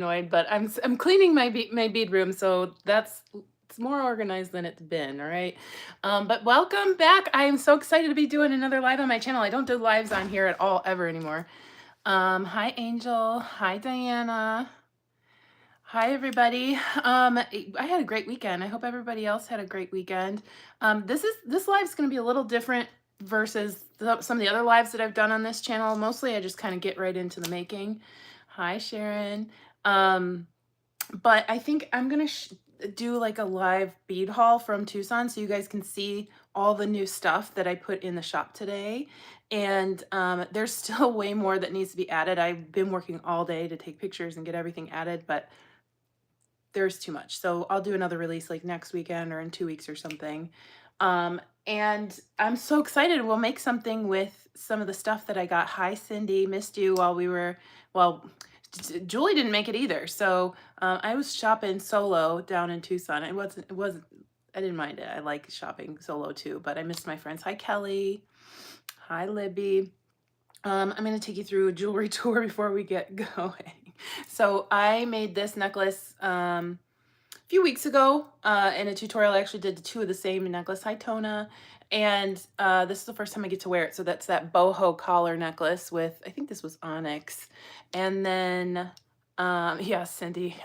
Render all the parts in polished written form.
annoyed, but I'm cleaning my bead room, so it's more organized than it's been, all right? But welcome back. I am so excited to be doing another live on my channel. I don't do lives on here at all ever anymore. Hi Angel. Hi Diana. Hi everybody. I had a great weekend. I hope everybody else had a great weekend. This live's going to be a little different versus some of the other lives that I've done on this channel. Mostly I just kind of get right into the making. Hi Sharon. Um, but I think I'm gonna do like a live bead haul from Tucson so you guys can see all the new stuff that I put in the shop today. And there's still way more that needs to be added. I've been working all day to take pictures and get everything added, but there's too much. So I'll do another release like next weekend or in 2 weeks or something. And I'm so excited. We'll make something with some of the stuff that I got. Hi, Cindy. Missed you while we were, well, Julie didn't make it either. So I was shopping solo down in Tucson. I didn't mind it. I like shopping solo too, but I missed my friends. Hi, Kelly. Hi, Libby. I'm going to take you through a jewelry tour before we get going. So I made this necklace a few weeks ago in a tutorial. I actually did two of the same necklace. Hi, Tona. And this is the first time I get to wear it. So that's that boho collar necklace with, I think this was onyx. And then, yeah, Cindy,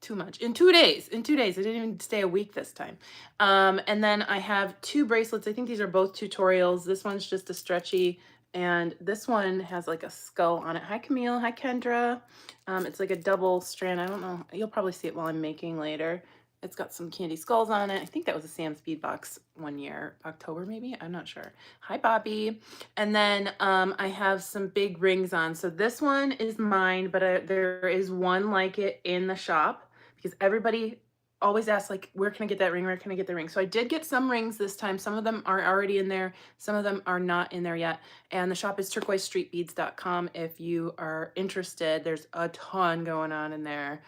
too much. In 2 days. I didn't even stay a week this time. And then I have two bracelets. I think these are both tutorials. This one's just a stretchy, and this one has like a skull on it. Hi, Camille. Hi, Kendra. It's like a double strand. I don't know. You'll probably see it while I'm making later. It's got some candy skulls on it. I think that was a Sam's Bead box one year, October maybe. I'm not sure. Hi, Bobby. And then I have some big rings on. So this one is mine, but there is one like it in the shop, because everybody always asks, like, where can I get that ring? Where can I get the ring? So I did get some rings this time. Some of them are already in there. Some of them are not in there yet. And the shop is Turquoise.Street if you are interested. There's a ton going on in there.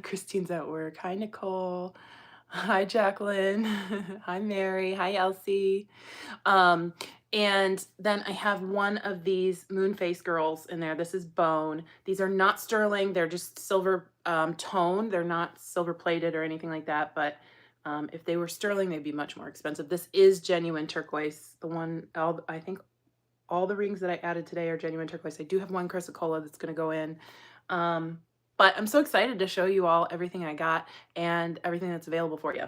Christine's at work. Hi, Nicole. Hi, Jacqueline. Hi, Mary. Hi, Elsie. And then I have one of these moon face girls in there. This is bone. These are not sterling. They're just silver tone. They're not silver plated or anything like that. But if they were sterling, they'd be much more expensive. This is genuine turquoise. I think all the rings that I added today are genuine turquoise. I do have one chrysocolla that's going to go in. But I'm so excited to show you all everything I got and everything that's available for you.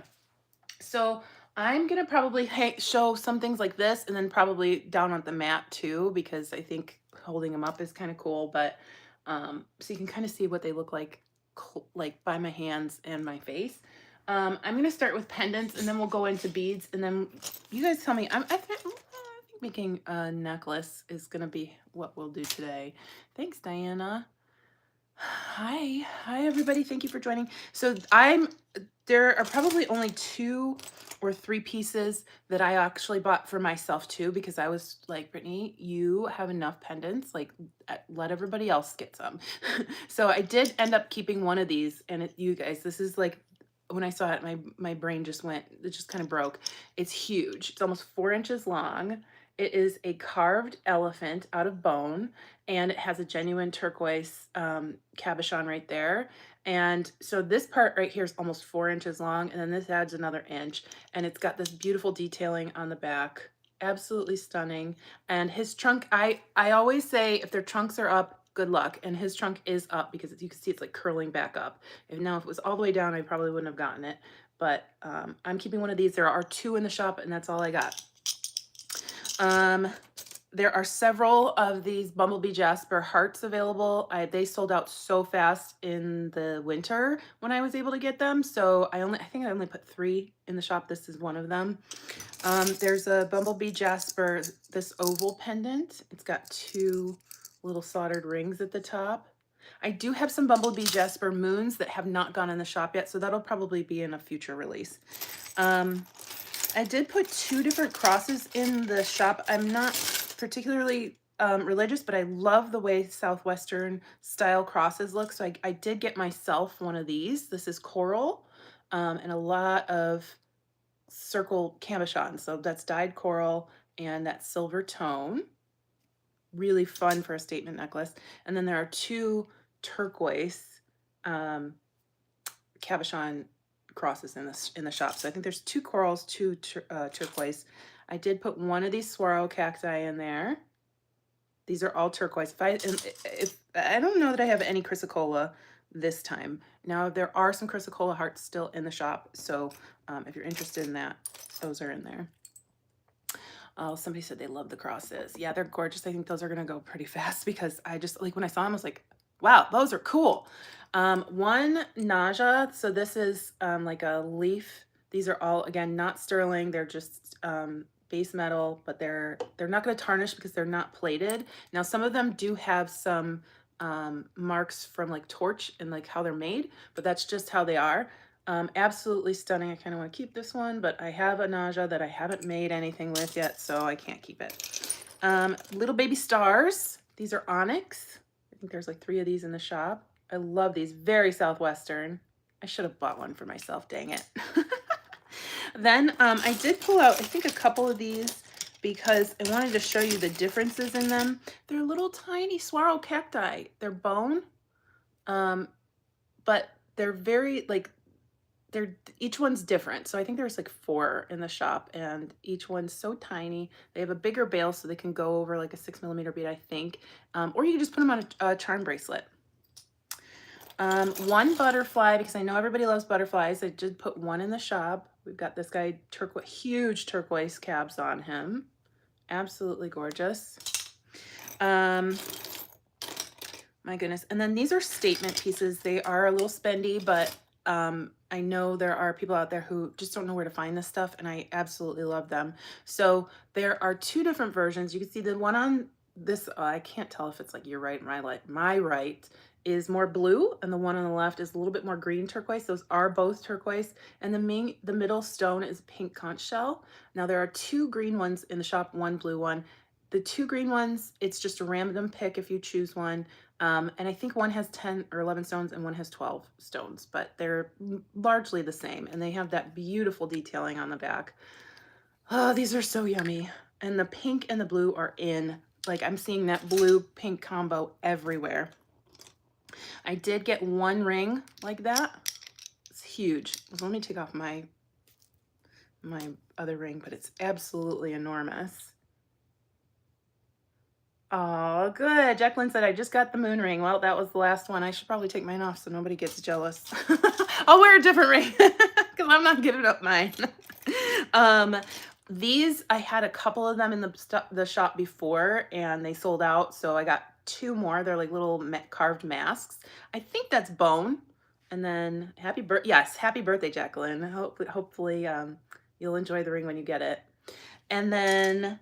So I'm gonna probably show some things like this, and then probably down on the mat too, because I think holding them up is kind of cool. But so you can kind of see what they look like by my hands and my face. I'm gonna start with pendants, and then we'll go into beads, and then you guys tell me. I think making a necklace is gonna be what we'll do today. Thanks, Diana. Hi everybody. Thank you for joining. So there are probably only 2 or 3 pieces that I actually bought for myself too, because I was like, Brittany, you have enough pendants, like let everybody else get some. So I did end up keeping one of these, and you guys, this is like, when I saw it, my brain just went, it just kind of broke. It's huge. It's almost 4 inches long. It is a carved elephant out of bone, and it has a genuine turquoise cabochon right there. And so this part right here is almost 4 inches long, and then this adds another inch, and it's got this beautiful detailing on the back. Absolutely stunning. And his trunk, I always say if their trunks are up, good luck. And his trunk is up, because as you can see, it's like curling back up. And now if it was all the way down, I probably wouldn't have gotten it. But I'm keeping one of these. There are 2 in the shop, and that's all I got. There are several of these Bumblebee Jasper hearts available. They sold out so fast in the winter when I was able to get them. So I think I only put 3 in the shop. This is one of them. There's a Bumblebee Jasper, this oval pendant. It's got 2 little soldered rings at the top. I do have some Bumblebee Jasper moons that have not gone in the shop yet, so that'll probably be in a future release. I did put 2 different crosses in the shop. I'm not particularly religious, but I love the way Southwestern style crosses look. So I did get myself one of these. This is coral and a lot of circle cabochon. So that's dyed coral and that silver tone. Really fun for a statement necklace. And then there are 2 turquoise um, cabochon crosses in the shop. So I think there's 2 corals, 2 turquoise. I did put one of these swirl cacti in there. These are all turquoise. If I don't know that I have any chrysocolla this time. Now there are some chrysocolla hearts still in the shop, so if you're interested in that, those are in there. Oh, somebody said they love the crosses. Yeah, they're gorgeous. I think those are gonna go pretty fast because I just, like, when I saw them, I was like, wow, those are cool. One nausea. So this is like a leaf. These are all, again, not sterling. They're just base metal, but they're not gonna tarnish because they're not plated. Now, some of them do have some marks from like torch and like how they're made, but that's just how they are. Absolutely stunning. I kind of want to keep this one, but I have a nausea that I haven't made anything with yet, so I can't keep it. Little baby stars. These are onyx. I think there's like 3 of these in the shop. I love these. Very Southwestern. I should have bought one for myself, dang it. Then I did pull out, I think, a couple of these because I wanted to show you the differences in them. They're little tiny swirl cacti. They're bone, but they're very, like, each one's different. So I think there's like 4 in the shop and each one's so tiny. They have a bigger bail so they can go over like a 6mm bead, I think. Or you can just put them on a charm bracelet. One butterfly, because I know everybody loves butterflies. I did put one in the shop. We've got this guy, huge turquoise cabs on him. Absolutely gorgeous. My goodness. And then these are statement pieces. They are a little spendy, but I know there are people out there who just don't know where to find this stuff, and I absolutely love them. So there are 2 different versions. You can see the one on this, I can't tell if it's like your right, my right is more blue, and the one on the left is a little bit more green turquoise. Those are both turquoise, and the middle stone is pink conch shell. Now there are 2 green ones in the shop, 1 blue one. The 2 green ones, it's just a random pick if you choose one. And I think one has 10 or 11 stones and one has 12 stones, but they're largely the same. And they have that beautiful detailing on the back. Oh, these are so yummy. And the pink and the blue are in. Like, I'm seeing that blue-pink combo everywhere. I did get 1 ring like that. It's huge. Let me take off my other ring, but it's absolutely enormous. Oh, good. Jacqueline said, I just got the moon ring. Well, that was the last one. I should probably take mine off so nobody gets jealous. I'll wear a different ring because I'm not giving up mine. These, I had a couple of them in the shop before and they sold out. So I got 2 more. They're like little carved masks. I think that's bone. And then happy birthday, Jacqueline. Hopefully you'll enjoy the ring when you get it. And then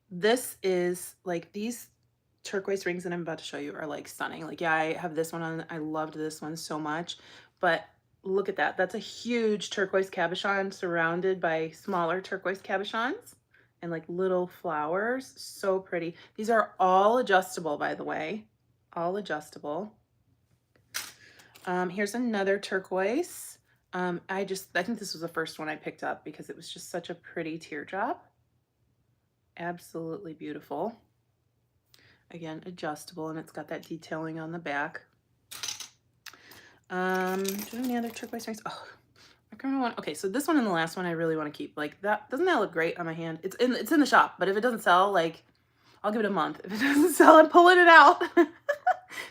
this is like, these turquoise rings that I'm about to show you are like stunning. Like, yeah, I have this one on. I loved this one so much, but look at that. That's a huge turquoise cabochon surrounded by smaller turquoise cabochons and like little flowers. So pretty. These are all adjustable, by the way, all adjustable. Here's another turquoise. I think this was the first one I picked up because it was just such a pretty teardrop. Absolutely beautiful. Again, adjustable, and it's got that detailing on the back. Do you have any other turquoise rings? Oh, I kind of want. Okay, so this one and the last one I really want to keep. Like, that, doesn't that look great on my hand? It's in the shop, but if it doesn't sell, like, I'll give it a month. If it doesn't sell, I'm pulling it out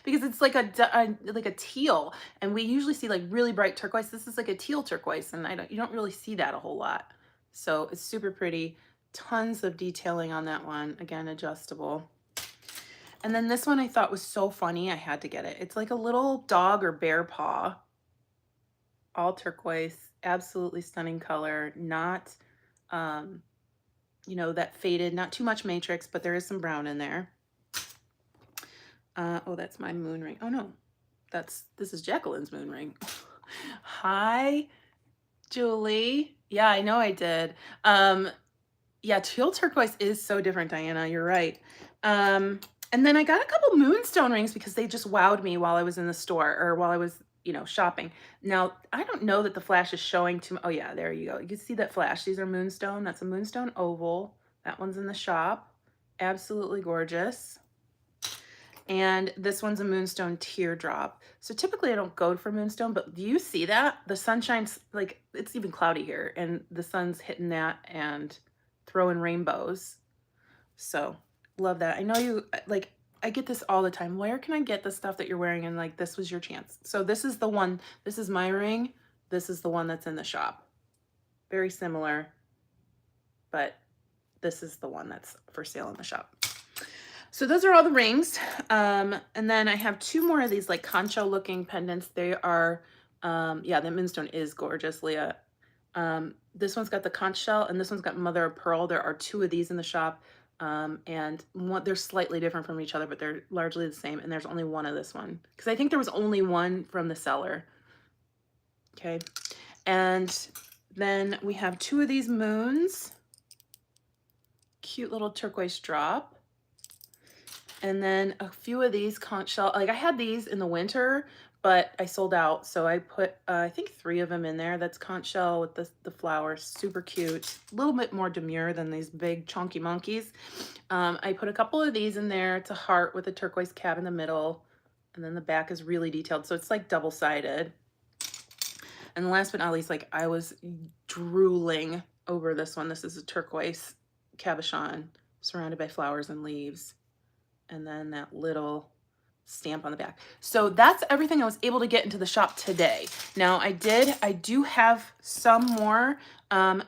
because it's like a teal, and we usually see like really bright turquoise. This is like a teal turquoise, and you don't really see that a whole lot. So it's super pretty. Tons of detailing on that one. Again, adjustable. And then this one I thought was so funny, I had to get it. It's like a little dog or bear paw. All turquoise, absolutely stunning color. Not, you know, that faded, not too much matrix, but there is some brown in there. Oh, that's my moon ring. Oh no, this is Jacqueline's moon ring. Hi, Julie. Yeah, I know I did. Yeah, teal turquoise is so different, Diana. You're right. And then I got a couple moonstone rings because they just wowed me while I was in the store, or while I was, you know, shopping. Now, I don't know that the flash is showing too. Oh yeah, there you go. You can see that flash. These are moonstone. That's a moonstone oval. That one's in the shop. Absolutely gorgeous. And this one's a moonstone teardrop. So typically I don't go for moonstone, but do you see that? The sunshine's like, it's even cloudy here and the sun's hitting that and throwing rainbows. So love that. I know you like, I get this all the time. Where can I get the stuff that you're wearing? And like, this was your chance. So this is the one, this is my ring. This is the one that's in the shop. Very similar, but this is the one that's for sale in the shop. So those are all the rings. And then I have two more of these like concho looking pendants. They are, yeah, the moonstone is gorgeous, Leah. This one's got the conch shell and this one's got mother of pearl. There are two of these in the shop. And they're slightly different from each other, but they're largely the same. And there's only one of this one because I think there was only one from the seller. Okay. And then we have two of these moons, cute little turquoise drop. And then a few of these conch shell, like I had these in the winter, but I sold out. So I put, I think 3 of them in there. That's conch shell with the flowers, super cute. A little bit more demure than these big chunky monkeys. I put a couple of these in there. It's a heart with a turquoise cap in the middle. And then the back is really detailed. So it's like double-sided. And last but not least, like I was drooling over this one. This is a turquoise cabochon surrounded by flowers and leaves. And then that little stamp on the back. So that's everything I was able to get into the shop today. Now I do have some more, and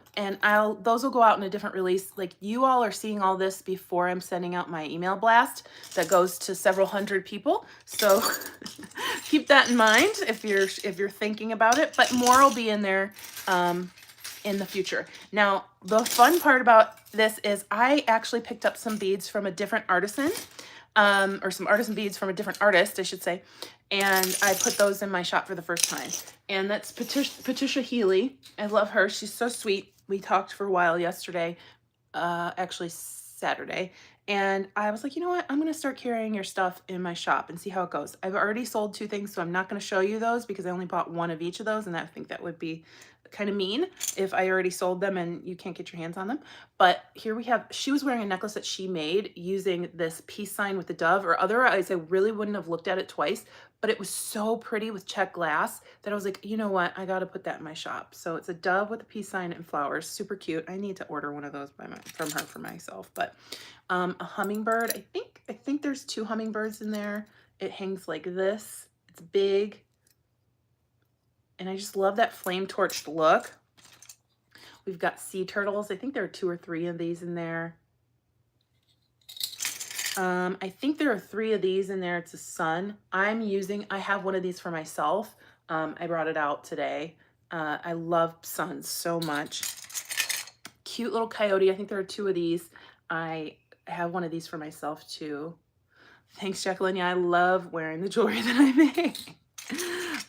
those will go out in a different release. Like you all are seeing all this before I'm sending out my email blast that goes to several hundred people. So keep that in mind if you're thinking about it, but more will be in there, in the future. Now, the fun part about this is I actually picked up some beads from a different artisan, or some artisan beads from a different artist, I should say. And I put those in my shop for the first time. And that's Patricia Healy. I love her. She's so sweet. We talked for a while yesterday, actually Saturday. And I was like, you know what? I'm going to start carrying your stuff in my shop and see how it goes. I've already sold 2 things, so I'm not going to show you those because I only bought 1 of each of those. And I think that would be kind of mean if I already sold them and you can't get your hands on them. But here we have, she was wearing a necklace that she made using this peace sign with the dove, or otherwise I really wouldn't have looked at it twice, but it was so pretty with check glass that I was like, you know what? I got to put that in my shop. So it's a dove with a peace sign and flowers, super cute. I need to order one of those from her for myself. But a hummingbird, I think there's 2 hummingbirds in there. It hangs like this. It's big. And I just love that flame torched look. We've got sea turtles. I think there are 2 or 3 of these in there. I think there are 3 of these in there. It's a sun. I have one of these for myself. I brought it out today. I love suns so much. Cute little coyote. I think there are 2 of these. I have one of these for myself too. Thanks, Jacqueline. Yeah, I love wearing the jewelry that I make.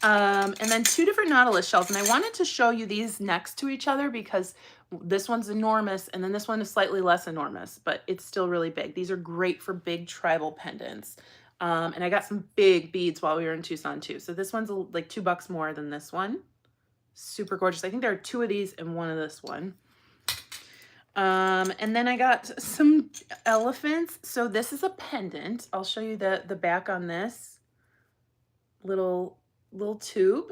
And then 2 different nautilus shells. And I wanted to show you these next to each other because this one's enormous and then this one is slightly less enormous, but it's still really big. These are great for big tribal pendants. And I got some big beads while we were in Tucson too. So this one's like $2 more than this one. Super gorgeous. I think there are 2 of these and 1 of this one. And then I got some elephants. So this is a pendant. I'll show you the back on this. Little tube,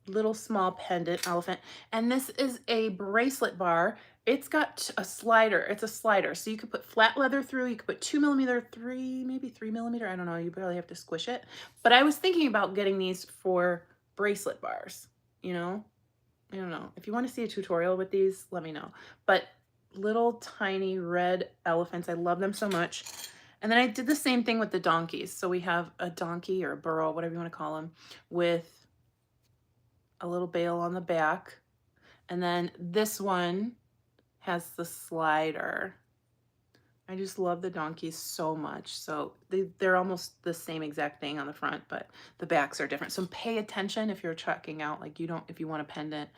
little small pendant elephant. And this is a bracelet bar. It's got a slider. It's a slider. So you could put flat leather through. You could put 2mm, maybe 3mm. I don't know. You barely have to squish it. But I was thinking about getting these for bracelet bars, you know? I don't know. If you want to see a tutorial with these, let me know. But little tiny red elephants. I love them so much. And then I did the same thing with the donkeys. So we have a donkey or a burro, whatever you want to call them, with a little bail on the back. And then this one has the slider. I just love the donkeys so much. So they're almost the same exact thing on the front, but the backs are different. So pay attention if you're checking out, like if you want a pendant,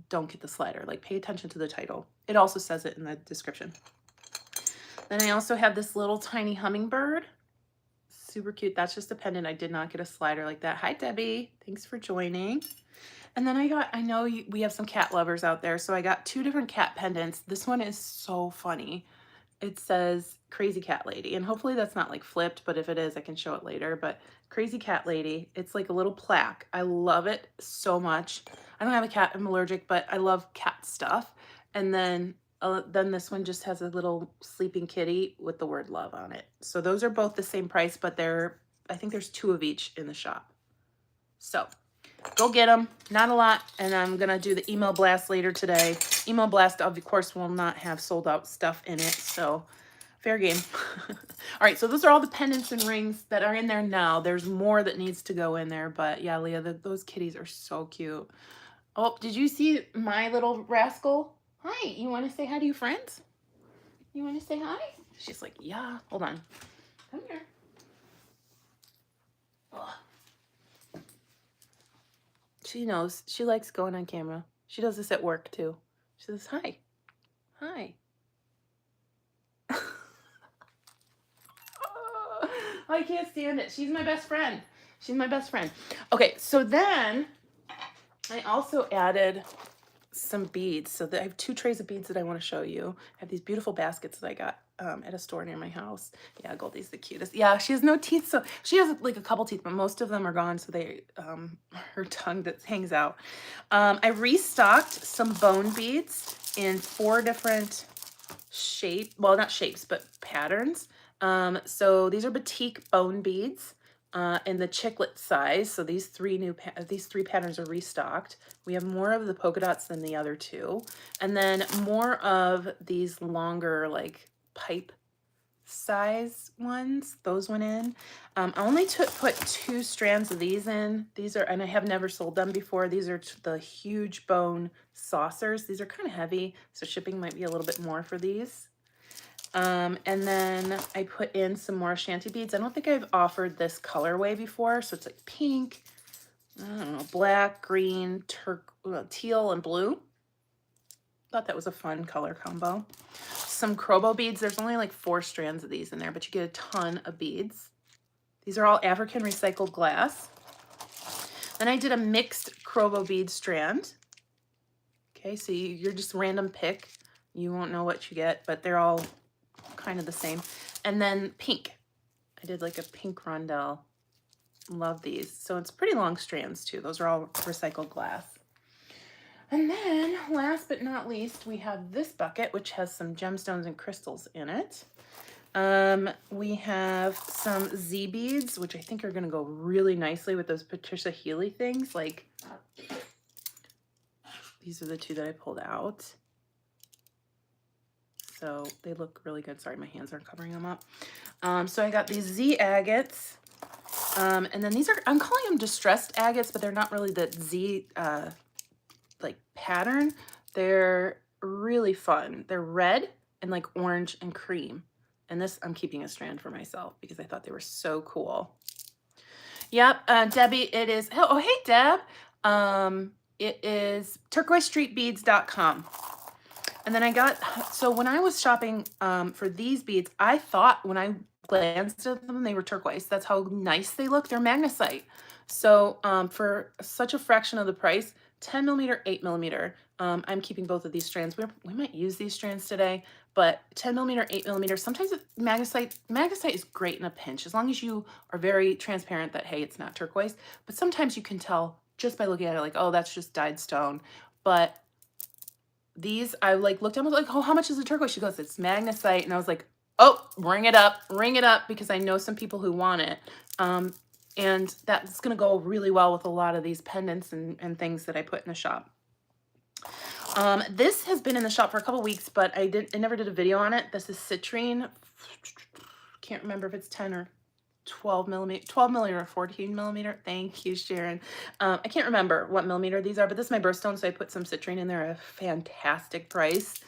don't get the slider. Like pay attention to the title. It also says it in the description. Then I also have this little tiny hummingbird. Super cute. That's just a pendant. I did not get a slider like that. Hi, Debbie. Thanks for joining. And then I know we have some cat lovers out there. So I got 2 different cat pendants. This one is so funny. it says Crazy Cat Lady, and hopefully that's not like flipped, but if it is, I can show it later. But Crazy Cat Lady, it's like a little plaque. I love it so much. I don't have a cat, I'm allergic, but I love cat stuff. And then this one just has a little sleeping kitty with the word love on it. So those are both the same price, but I think there's 2 of each in the shop. So go get them. Not a lot. And I'm going to do the email blast later today. Email blast, of course, will not have sold out stuff in it. So fair game. All right. So those are all the pendants and rings that are in there now. There's more that needs to go in there. But yeah, Leah, those kitties are so cute. Oh, did you see my little rascal? Hi. You want to say hi to your friends? You want to say hi? She's like, yeah. Hold on. Come here. Oh. She knows. She likes going on camera. She does this at work too. She says, hi. Hi. I can't stand it. She's my best friend. She's my best friend. Okay, so then I also added some beads. So I have 2 trays of beads that I want to show you. I have these beautiful baskets that I got at a store near my house. Yeah, Goldie's the cutest. Yeah, she has no teeth, so she has like a couple teeth, but most of them are gone, so they her tongue that hangs out. I restocked some bone beads in 4 different well, not shapes, but patterns. So these are batik bone beads in the chiclet size. So these 3 patterns are restocked. We have more of the polka dots than the other 2, and then more of these longer like pipe size ones. Those went in. I only put 2 strands of these in. These are, and I have never sold them before. These are the huge bone saucers. These are kind of heavy, so shipping might be a little bit more for these. And then I put in some more shanty beads. I don't think I've offered this colorway before. So it's like pink, I don't know, black, green, teal, and blue. Thought that was a fun color combo. Some Crobo beads. There's only like 4 strands of these in there, but you get a ton of beads. These are all African recycled glass. Then I did a mixed Crobo bead strand. Okay, so you're just random pick. You won't know what you get, but they're all kind of the same. And then pink. I did like a pink rondelle. Love these. So it's pretty long strands too. Those are all recycled glass. And then last but not least, we have this bucket, which has some gemstones and crystals in it. We have some Z beads, which I think are going to go really nicely with those Patricia Healy things. Like, these are the 2 that I pulled out. So they look really good. Sorry, my hands aren't covering them up. So I got these Z agates. And then these are, I'm calling them distressed agates, but they're not really the Z like pattern. They're really fun. They're red and like orange and cream. And this, I'm keeping a strand for myself because I thought they were so cool. Yep, Debbie, it is, oh, hey, Deb. It is turquoise.streetbeads.com. And then I got, so when I was shopping for these beads, I thought when I glanced at them, they were turquoise. That's how nice they look. They're magnesite. So for such a fraction of the price, 10 millimeter, 8 millimeter. I'm keeping both of these strands. We might use these strands today, but 10 millimeter, 8 millimeter. Sometimes magnesite is great in a pinch, as long as you are very transparent that, hey, it's not turquoise. But sometimes you can tell just by looking at it, like, oh, that's just dyed stone. But these, I like looked at them, I was like, oh, how much is the turquoise? She goes, it's magnesite. And I was like, oh, ring it up, because I know some people who want it. And that's going to go really well with a lot of these pendants and things that I put in the shop. This has been in the shop for a couple weeks, but I never did a video on it. This is citrine. Can't remember if it's 10 or 12 millimeter or 14 millimeter. Thank you, Sharon. I can't remember what millimeter these are, but this is my birthstone, so I put some citrine in there at a fantastic price.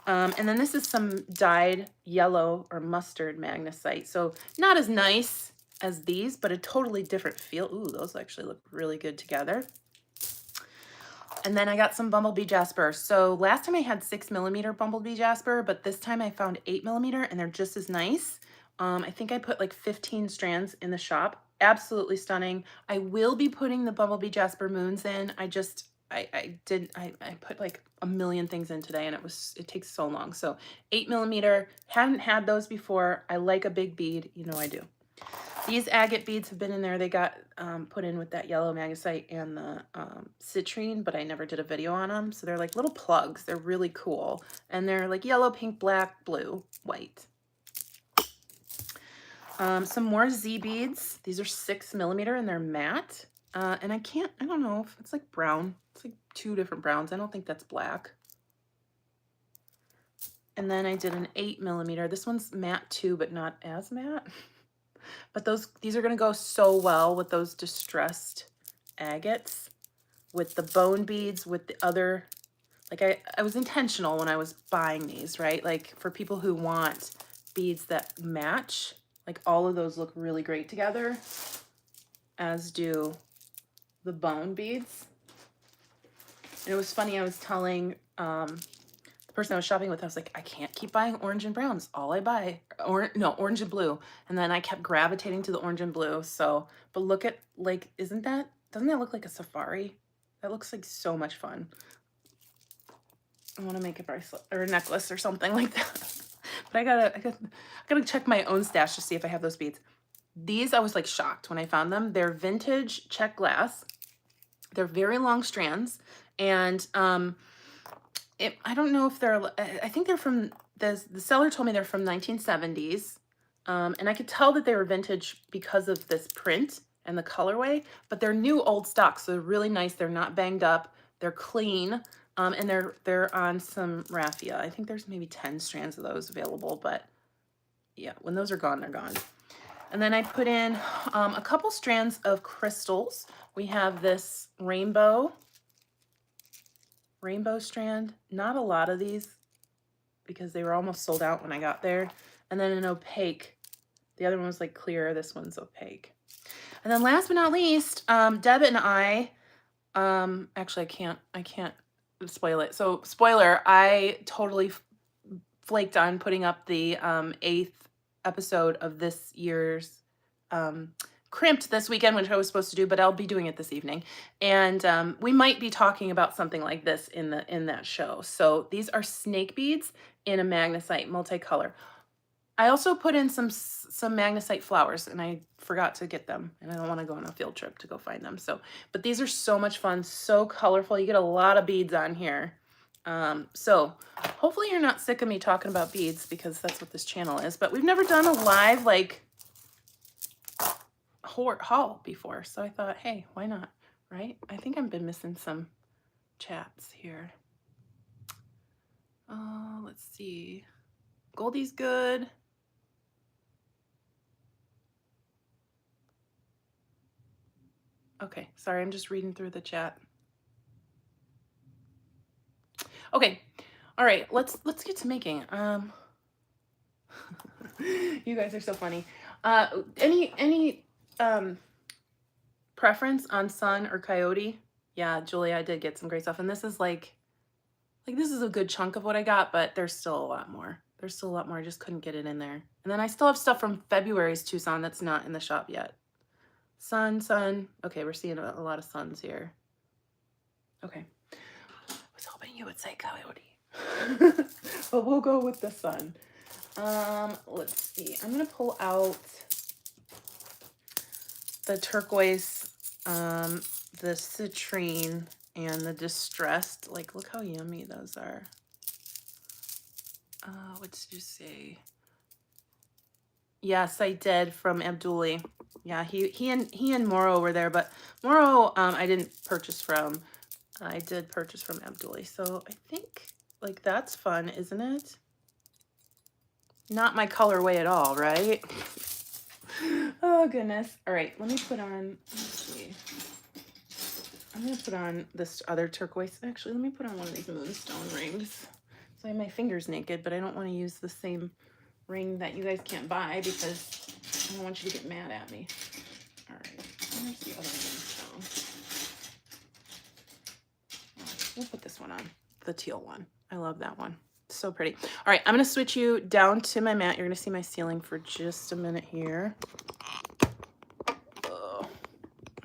And then this is some dyed yellow or mustard magnesite. So not as nice as these, but a totally different feel. Ooh, those actually look really good together. And then I got some bumblebee jasper. So last time I had 6 millimeter bumblebee jasper, but this time I found 8 millimeter, and they're just as nice. I think I put like 15 strands in the shop. Absolutely stunning. I will be putting the bumblebee jasper moons in. I put like a million things in today and it takes so long. So 8mm, hadn't had those before. I like a big bead, you know I do. These agate beads have been in there. They got put in with that yellow magnesite and the citrine, but I never did a video on them. So they're like little plugs. They're really cool. And they're like yellow, pink, black, blue, white. Some more Z beads. These are 6mm and they're matte. And I don't know if it's like brown. It's like 2 different browns. I don't think that's black. And then I did an 8mm. This one's matte too, but not as matte. But these are going to go so well with those distressed agates, with the bone beads, with the other, like I was intentional when I was buying these, right? Like for people who want beads that match, like all of those look really great together, as do the bone beads. And it was funny, I was telling the person I was shopping with, I was like, I can't keep buying orange and browns. All I buy, orange and blue. And then I kept gravitating to the orange and blue. So, but look at, like, doesn't that look like a safari? That looks like so much fun. I want to make a bracelet or a necklace or something like that. But I gotta check my own stash to see if I have those beads. These, I was like shocked when I found them. They're vintage check glass. They're very long strands. And, I don't know if they're, I think they're from, the seller told me they're from 1970s. And I could tell that they were vintage because of this print and the colorway, but they're new old stock. So they're really nice. They're not banged up. They're clean. And they're on some raffia. I think there's maybe 10 strands of those available, but yeah, when those are gone, they're gone. And then I put in a couple strands of crystals. We have this rainbow strand. Not a lot of these because they were almost sold out when I got there. And then an opaque. The other one was like clear. This one's opaque. And then last but not least, Deb and I, actually I can't spoil it. So spoiler, I totally flaked on putting up the 8th episode of this year's Crimped this weekend, which I was supposed to do, but I'll be doing it this evening. And we might be talking about something like this in that show. So these are snake beads in a magnesite multicolor. I also put in some magnesite flowers, and I forgot to get them, and I don't want to go on a field trip to go find them. So, but these are so much fun, so colorful. You get a lot of beads on here. So hopefully you're not sick of me talking about beads, because that's what this channel is. But we've never done a live like haul before, so I thought, hey, why not, right? I think I've been missing some chats here. Let's see. Goldie's good. Okay, sorry, I'm just reading through the chat. Okay, all right, let's get to making. You guys are so funny. Any preference on sun or coyote? Yeah, Julie, I did get some great stuff, and this is like this is a good chunk of what I got, but there's still a lot more. There's still a lot more. I just couldn't get it in there. And then I still have stuff from February's Tucson that's not in the shop yet. Sun. Okay, we're seeing a lot of suns here. Okay. I was hoping you would say coyote. But we'll go with the sun. Let's see. I'm going to pull out the turquoise, the citrine, and the distressed. Like, look how yummy those are. What did you say? Yes, I did, from Abduli. Yeah, he and Moro were there, but Moro I didn't purchase from. I did purchase from Abduli. So I think like that's fun, isn't it? Not my colorway at all, right? Oh goodness. All right, let me put on, let's see. I'm gonna put on this other turquoise. Actually, let me put on one of these moonstone rings. So I have my fingers naked, but I don't want to use the same ring that you guys can't buy because I don't want you to get mad at me. All right, where's the other moonstone? We'll put this one on, the teal one. I love that one. It's so pretty. All right, I'm gonna switch you down to my mat. You're gonna see my ceiling for just a minute here. Oh.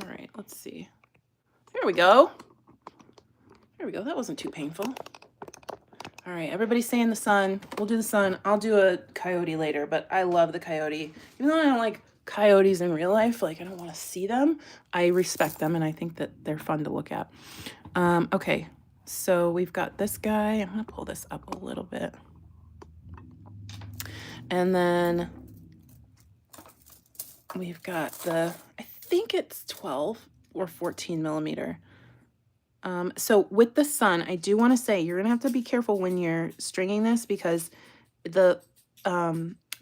All right, let's see. There we go. There we go. That wasn't too painful. All right, everybody's saying the sun. We'll do the sun. I'll do a coyote later, but I love the coyote. Even though I don't like coyotes in real life, like I don't want to see them, I respect them and I think that they're fun to look at. Okay, so we've got this guy. I'm gonna pull this up a little bit. And then we've got the, I think it's 12 or 14 millimeter. So with the sun, I do want to say you're gonna have to be careful when you're stringing this because the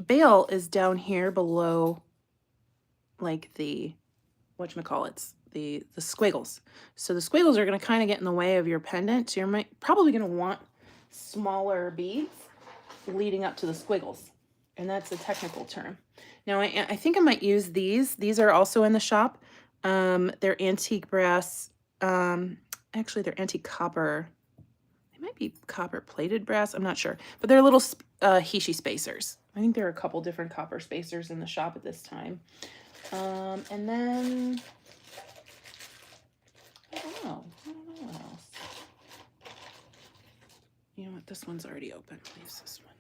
bail is down here below like the, whatchamacallits, the squiggles. So the squiggles are gonna kind of get in the way of your pendant. So you're probably gonna want smaller beads leading up to the squiggles. And that's a technical term. Now I think I might use these. These are also in the shop. They're antique brass. Actually, they're antique copper. They might be copper plated brass. I'm not sure. But they're little Hishi spacers. I think there are a couple different copper spacers in the shop at this time. And then, I don't know what else. You know what? This one's already open. I'll use this one.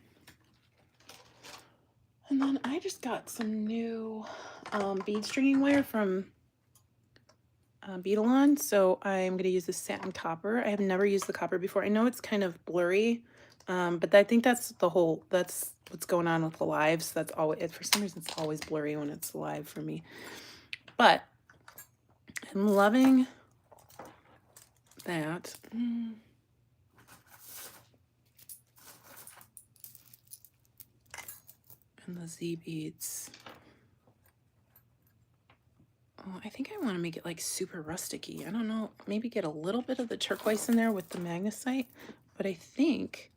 And then I just got some new bead stringing wire from Beadalon, so I'm going to use the satin copper. I have never used the copper before. I know it's kind of blurry, but I think that's what's going on with the lives. That's always, for some reason, it's always blurry when it's live for me. But I'm loving that. And the Z beads. Oh, I think I want to make it like super rustic-y. I don't know, maybe get a little bit of the turquoise in there with the magnesite, but I think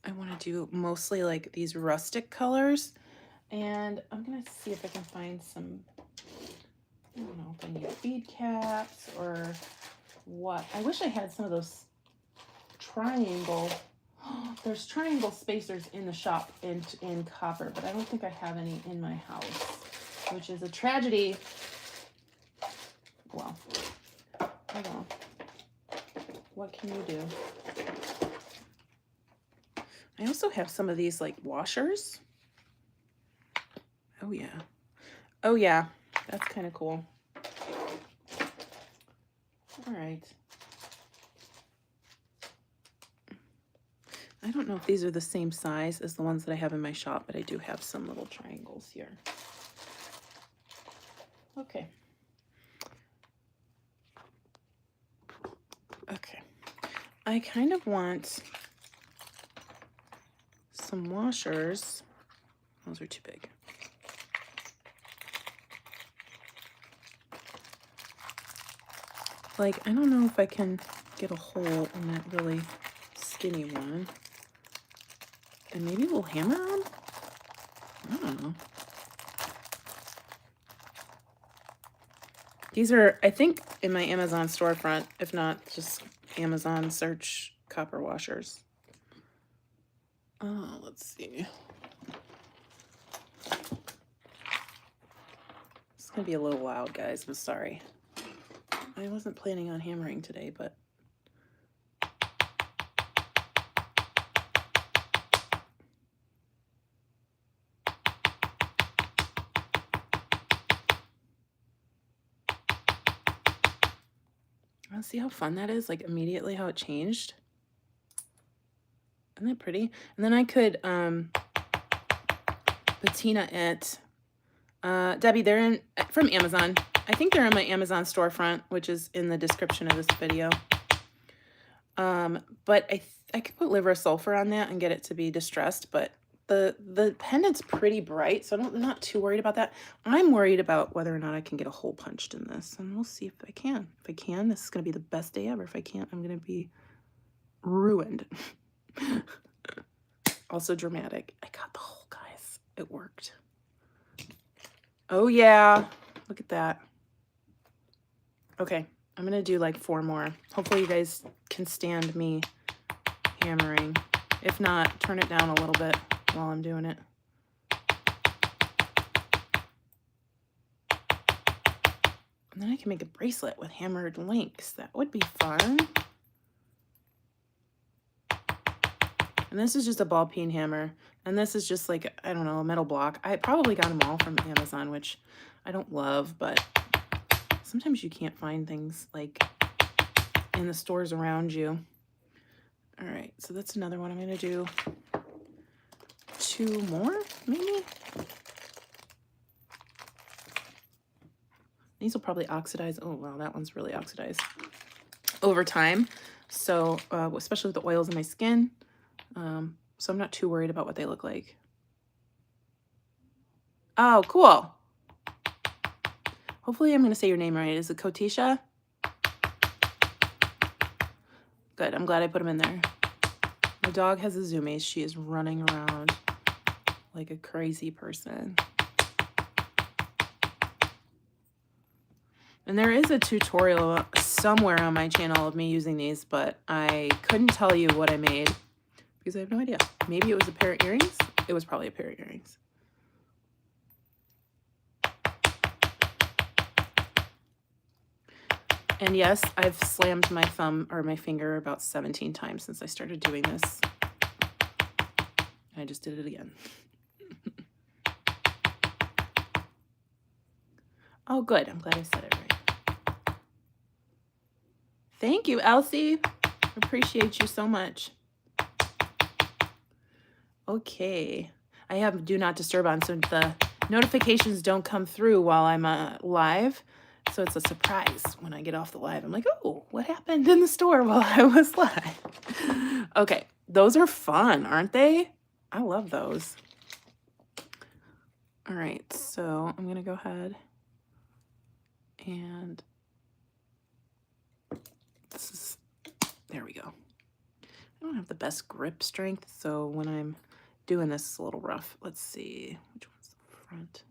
I want to do mostly like these rustic colors. And I'm going to see if I can find some, I don't know if I need bead caps or what. I wish I had some of those triangle, there's triangle spacers in the shop in copper, but I don't think I have any in my house, which is a tragedy. Well, I don't know. What can you do? I also have some of these like washers. Oh yeah. Oh yeah. That's kind of cool. All right. I don't know if these are the same size as the ones that I have in my shop, but I do have some little triangles here. Okay. Okay. I kind of want some washers. Those are too big. Like, I don't know if I can get a hole in that really skinny one. And maybe we'll hammer on? I don't know. These are, I think, in my Amazon storefront, if not just Amazon search copper washers. Oh, let's see. It's gonna be a little loud, guys. I'm sorry. I wasn't planning on hammering today, but want to see how fun that is? Like immediately how it changed. Isn't that pretty? And then I could patina it. Debbie, they're from Amazon. I think they're in my Amazon storefront, which is in the description of this video. But I could put liver sulfur on that and get it to be distressed, but the pendant's pretty bright, so I'm not too worried about that. I'm worried about whether or not I can get a hole punched in this, and we'll see if I can. If I can, this is going to be the best day ever. If I can't, I'm going to be ruined. Also dramatic. I got the hole, guys. It worked. Oh, yeah. Look at that. Okay, I'm going to do like 4 more. Hopefully you guys can stand me hammering. If not, turn it down a little bit while I'm doing it. And then I can make a bracelet with hammered links. That would be fun. And this is just a ball peen hammer. And this is just like, I don't know, a metal block. I probably got them all from Amazon, which I don't love, but sometimes you can't find things like in the stores around you. All right, so that's another one. I'm gonna do 2 more, maybe? These will probably oxidize. Oh, wow, that one's really oxidized over time. So, especially with the oils in my skin. So I'm not too worried about what they look like. Oh, cool. Hopefully I'm going to say your name right. Is it Kotisha? Good. I'm glad I put them in there. My dog has a zoomies. She is running around like a crazy person. And there is a tutorial somewhere on my channel of me using these, but I couldn't tell you what I made because I have no idea. Maybe it was a pair of earrings. It was probably a pair of earrings. And yes, I've slammed my thumb or my finger about 17 times since I started doing this. I just did it again. Oh, good. I'm glad I said it right. Thank you, Elsie. Appreciate you so much. Okay. I have do not disturb on, so the notifications don't come through while I'm live. So it's a surprise when I get off the live. I'm like, oh, what happened in the store while I was live? Okay, those are fun, aren't they? I love those. All right, so I'm gonna go ahead and there we go. I don't have the best grip strength, so when I'm doing this, it's a little rough. Let's see, which one's the front?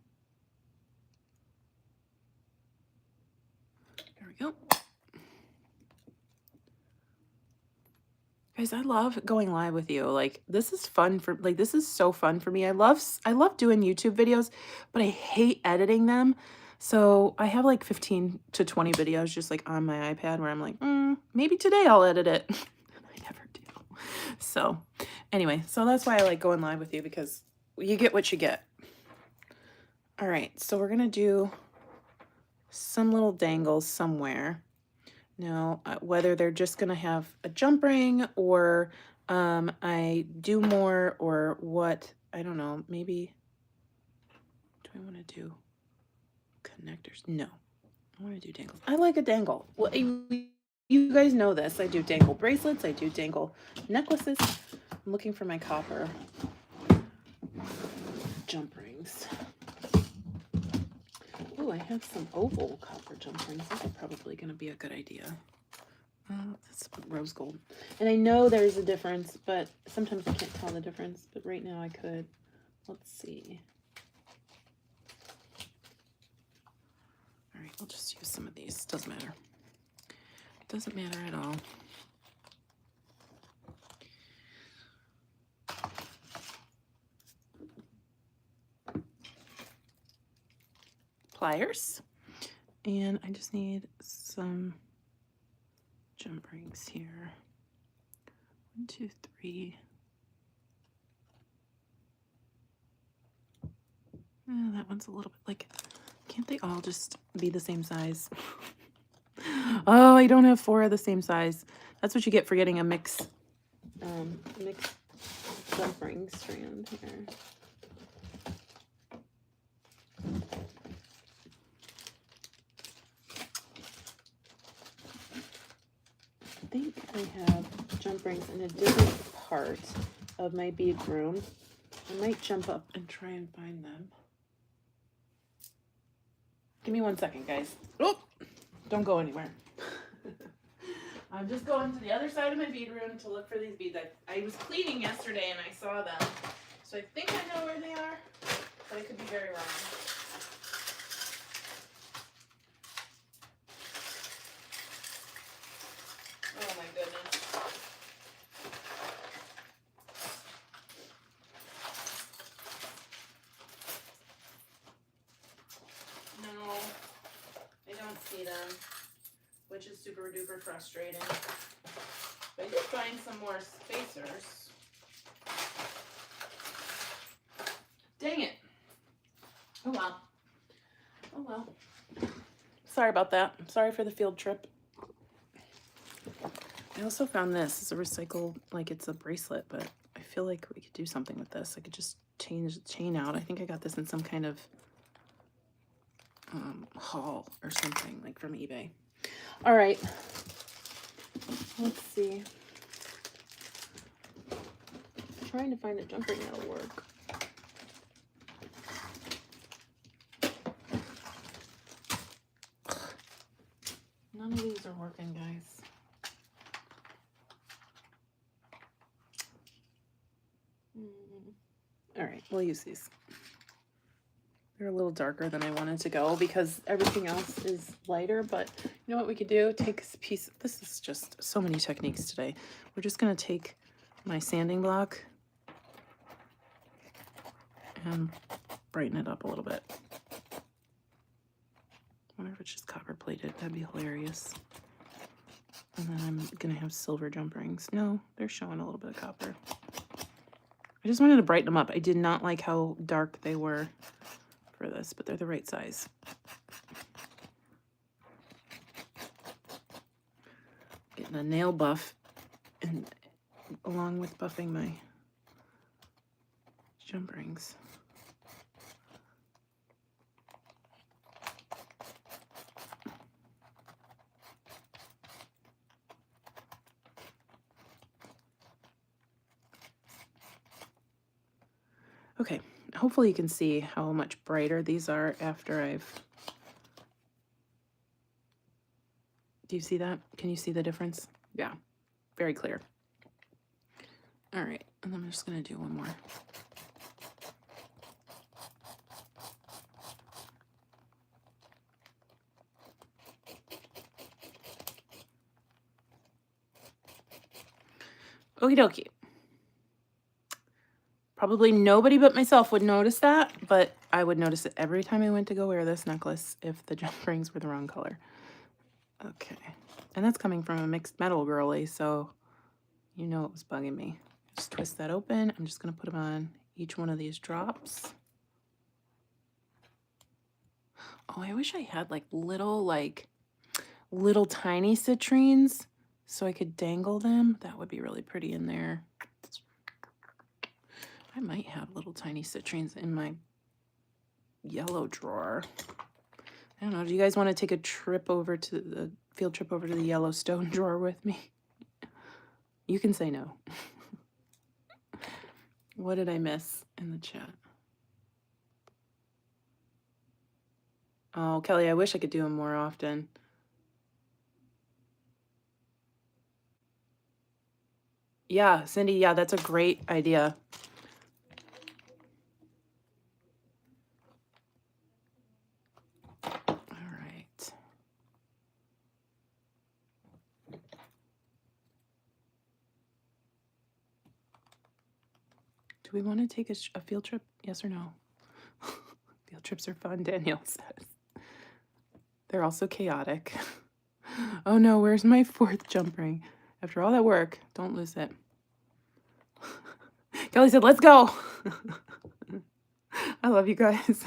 There we go. Guys, I love going live with you. Like, this is fun for, like, this is so fun for me. I love doing YouTube videos, but I hate editing them. So I have like 15 to 20 videos just like on my iPad where I'm like, maybe today I'll edit it. I never do. So anyway, so that's why I like going live with you, because you get what you get. All right, so we're gonna do some little dangles somewhere. Now, whether they're just gonna have a jump ring or I do more or what, I don't know. Maybe, do I want to do connectors? No, I want to do dangles. I like a dangle. Well, you guys know this. I do dangle bracelets. I do dangle necklaces. I'm looking for my copper jump rings. Oh, I have some oval copper jump rings. These are probably going to be a good idea. That's rose gold. And I know there's a difference, but sometimes I can't tell the difference. But right now I could. Let's see. All right, I'll just use some of these. Doesn't matter. Doesn't matter at all. Pliers. And I just need some jump rings here. 1, 2, 3. That one's a little bit like, can't they all just be the same size? Oh, I don't have 4 of the same size. That's what you get for getting a mixed jump ring strand here. I think I have jump rings in a different part of my bead room. I might jump up and try and find them. Give me 1 second, guys. Oh, don't go anywhere. I'm just going to the other side of my bead room to look for these beads. I was cleaning yesterday and I saw them. So I think I know where they are, but I could be very wrong. Oh my goodness. No, I don't see them, which is super duper frustrating. But I did find some more spacers. Dang it. Oh well. Oh well. Sorry about that. Sorry for the field trip. I also found this. It's a recycle, like it's a bracelet, but I feel like we could do something with this. I could just change the chain out. I think I got this in some kind of haul or something, like from eBay. All right. Let's see. I'm trying to find a jump ring that'll work. None of these are working, guys. All right, we'll use these. They're a little darker than I wanted to go because everything else is lighter, but you know what we could do? Take this piece. This is just so many techniques today. We're just going to take my sanding block and brighten it up a little bit. I wonder if it's just copper plated. That'd be hilarious. And then I'm going to have silver jump rings. No, they're showing a little bit of copper. I just wanted to brighten them up. I did not like how dark they were for this, but they're the right size. Getting a nail buff and along with buffing my jump rings. Okay, hopefully you can see how much brighter these are after I've... Do you see that? Can you see the difference? Yeah, very clear. All right, and I'm just gonna do one more. Okie dokie. Probably nobody but myself would notice that, but I would notice it every time I went to go wear this necklace if the jump rings were the wrong color. Okay, and that's coming from a mixed metal girly, so you know it was bugging me. Just twist that open. I'm just gonna put them on each one of these drops. Oh, I wish I had like little tiny citrines so I could dangle them. That would be really pretty in there. I might have little tiny citrines in my yellow drawer. I don't know. Do you guys want to take a trip over to the field trip over to the Yellowstone drawer with me? You can say no. What did I miss in the chat? Oh, Kelly, I wish I could do them more often. Yeah, Cindy, yeah, that's a great idea. Do we want to take a field trip? Yes or no? Field trips are fun, Danielle says. They're also chaotic. Oh no, where's my 4th jump ring? After all that work, don't lose it. Kelly said, let's go. I love you guys.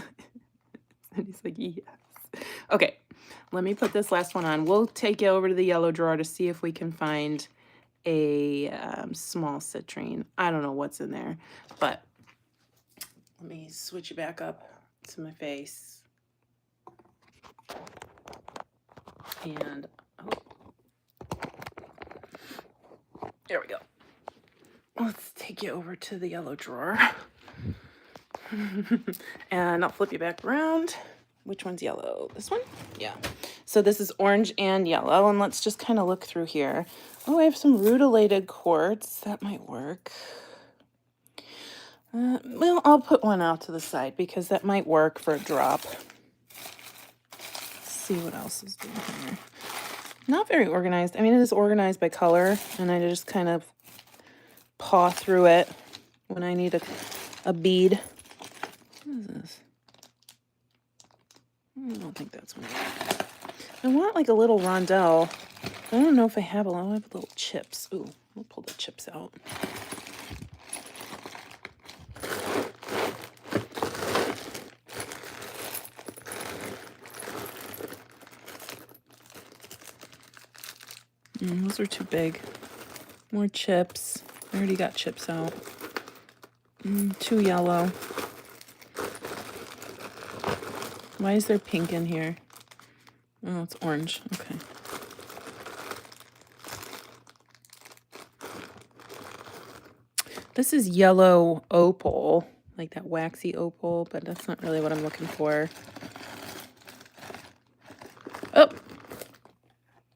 And he's like, yes. Okay, let me put this last one on. We'll take it over to the yellow drawer to see if we can find a small citrine. I don't know what's in there, but let me switch it back up to my face. And there we go. Let's take you over to the yellow drawer. And I'll flip you back around. Which one's yellow? This one? Yeah. So this is orange and yellow, and let's just kind of look through here. Oh, I have some rutilated quartz. That might work. Well, I'll put one out to the side because that might work for a drop. Let's see what else is doing here. Not very organized. I mean, it is organized by color, and I just kind of paw through it when I need a bead. What is this? I don't think that's one. I want like a little rondelle. I don't know if I have a lot. I have little chips. Ooh, we'll pull the chips out. Those are too big. More chips. I already got chips out. Too yellow. Why is there pink in here? Oh, it's orange. Okay. This is yellow opal, like that waxy opal, but that's not really what I'm looking for. Oh,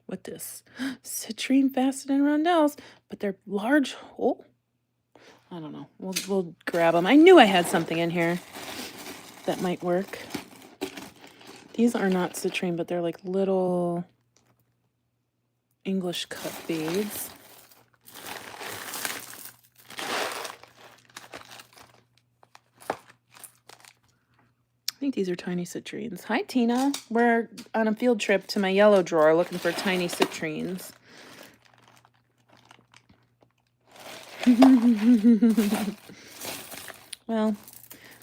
what this? Citrine faceted rondelles, but they're large. Oh, I don't know. We'll grab them. I knew I had something in here that might work. These are not citrine, but they're like little English cut beads. I think these are tiny citrines. Hi, Tina. We're on a field trip to my yellow drawer looking for tiny citrines. Well,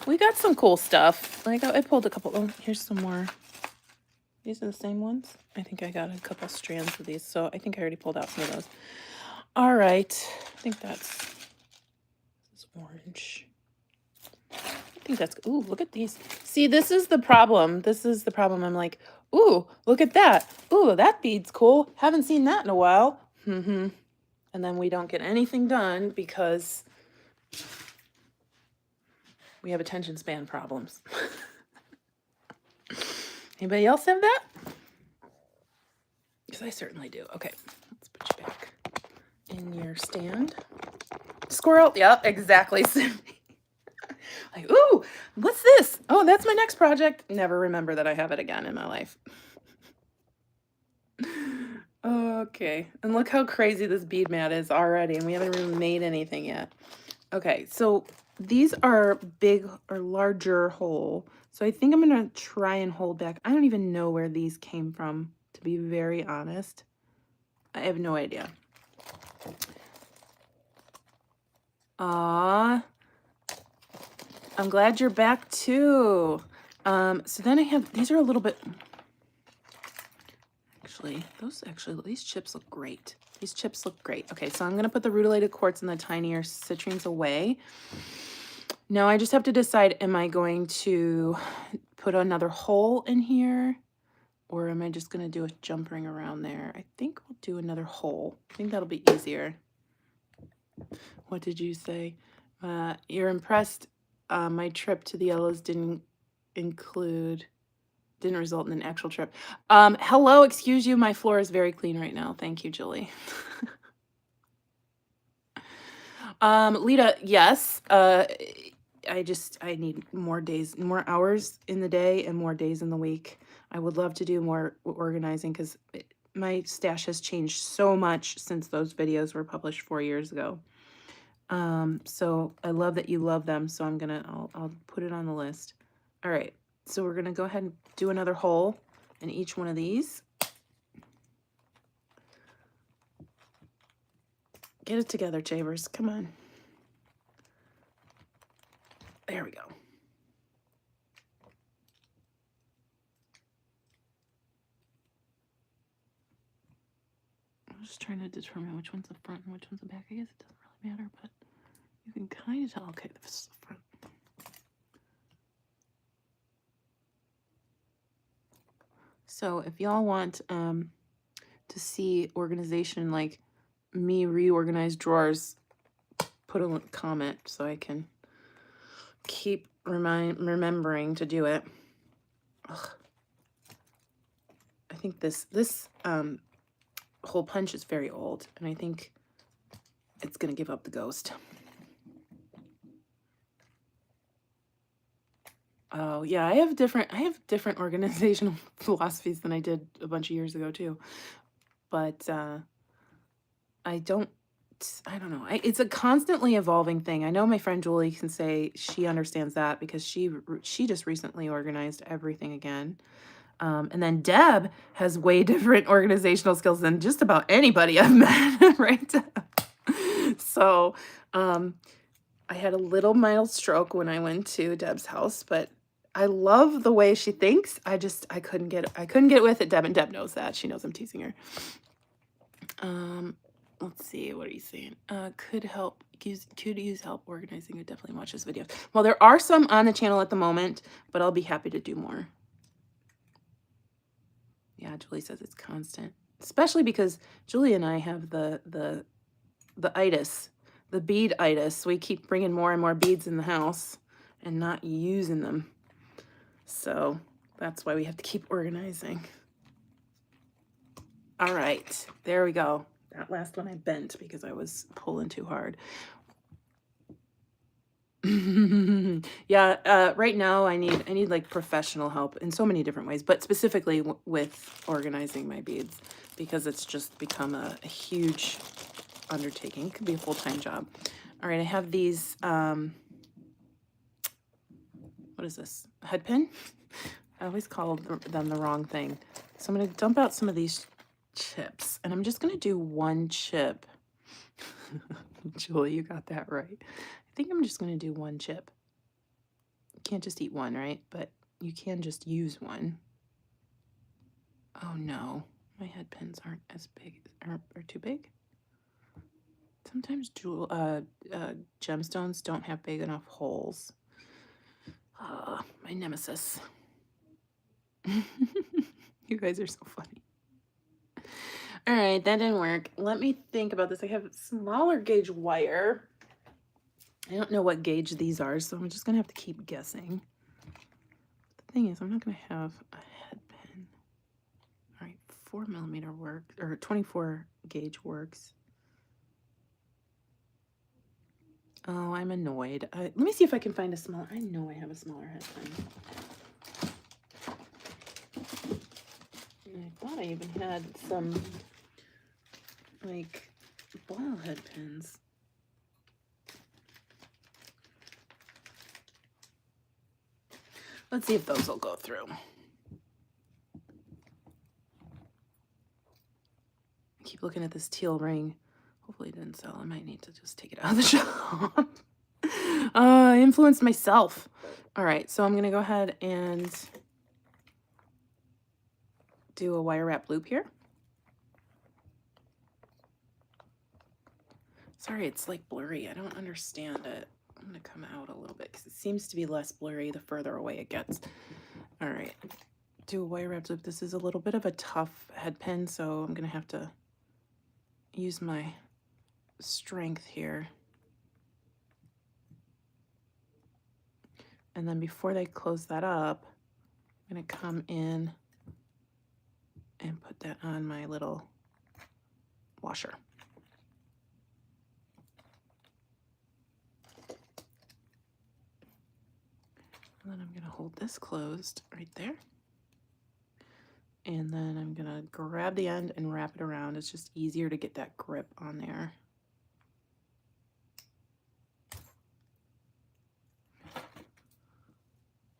we got some cool stuff. Like I pulled a couple. Oh, here's some more. These are the same ones. I think I got a couple strands of these, so I think I already pulled out some of those. All right. I think this is orange. I think that's, ooh, look at these. See, this is the problem. This is the problem. I'm like, ooh, look at that. Ooh, that bead's cool. Haven't seen that in a while. And then we don't get anything done because we have attention span problems. Anybody else have that? Because I certainly do. Okay, let's put you back in your stand. Squirrel. Yep, exactly. Like, ooh, what's this? Oh, that's my next project. Never remember that I have it again in my life. Okay, and look how crazy this bead mat is already, and we haven't even made anything yet. Okay, so these are big or larger hole. So I think I'm gonna try and hold back. I don't even know where these came from, to be very honest. I have no idea. I'm glad you're back too. So then I have, these are a little bit, these chips look great. These chips look great. Okay, so I'm gonna put the rutilated quartz and the tinier citrines away. Now I just have to decide, am I going to put another hole in here? Or am I just gonna do a jump ring around there? I think we'll do another hole. I think that'll be easier. What did you say? You're impressed. My trip to the Yellows didn't result in an actual trip. Hello, excuse you. My floor is very clean right now. Thank you, Julie. Lita, yes. I need more days, more hours in the day and more days in the week. I would love to do more organizing because my stash has changed so much since those videos were published 4 years ago. So I love that you love them. So I'll put it on the list. All right. So we're going to go ahead and do another hole in each one of these. Get it together, Chambers. Come on. There we go. I'm just trying to determine which one's the front and which one's the back. I guess it doesn't really matter, but you can kind of tell. Okay, this is the front. So if y'all want to see organization, like me reorganize drawers, put a comment so I can keep remembering to do it. Ugh. I think this hole punch is very old, and I think it's gonna give up the ghost. Oh yeah, I have different organizational philosophies than I did a bunch of years ago too. But I don't know. It's a constantly evolving thing. I know my friend Julie can say she understands that because she just recently organized everything again. And then Deb has way different organizational skills than just about anybody I've met, right? So I had a little mild stroke when I went to Deb's house, but I love the way she thinks. I couldn't get with it, Deb, and Deb knows that. She knows I'm teasing her. Let's see, what are you saying? Could use help organizing. I definitely watch this video. Well, there are some on the channel at the moment, but I'll be happy to do more. Yeah, Julie says it's constant, especially because Julie and I have the itis, the bead itis. We keep bringing more and more beads in the house and not using them. So that's why we have to keep organizing. All right, there we go. That last one I bent because I was pulling too hard. Yeah, right now I need like professional help in so many different ways, but specifically with organizing my beads because it's just become a huge undertaking. It could be a full-time job. All right, I have these, what is this? A head pin? I always call them the wrong thing. So I'm going to dump out some of these chips, and I'm just going to do one chip. Julie, you got that right. I think I'm just going to do one chip. You can't just eat one, right? But you can just use one. Oh no, my head pins aren't as big, are too big. Sometimes gemstones don't have big enough holes. My nemesis. You guys are so funny. All right, that didn't work. Let me think about this. I have smaller gauge wire. I don't know what gauge these are, so I'm just gonna have to keep guessing. The thing is, I'm not gonna have a head pin. All right, 4mm works, or 24 gauge works. Oh, I'm annoyed. Let me see if I can find a smaller. I know I have a smaller head pin. I thought I even had some like ball head pins. Let's see if those will go through. I keep looking at this teal ring. Hopefully it didn't sell. I might need to just take it out of the shop. I influenced myself. All right, so I'm gonna go ahead and do a wire wrap loop here. Sorry, it's like blurry. I don't understand it. I'm gonna come out a little bit because it seems to be less blurry the further away it gets. All right, do a wire wrap loop. This is a little bit of a tough head pin, so I'm gonna have to use my strength here. And then before they close that up, I'm gonna come in and put that on my little washer. And then I'm gonna hold this closed right there. And then I'm gonna grab the end and wrap it around. It's just easier to get that grip on there.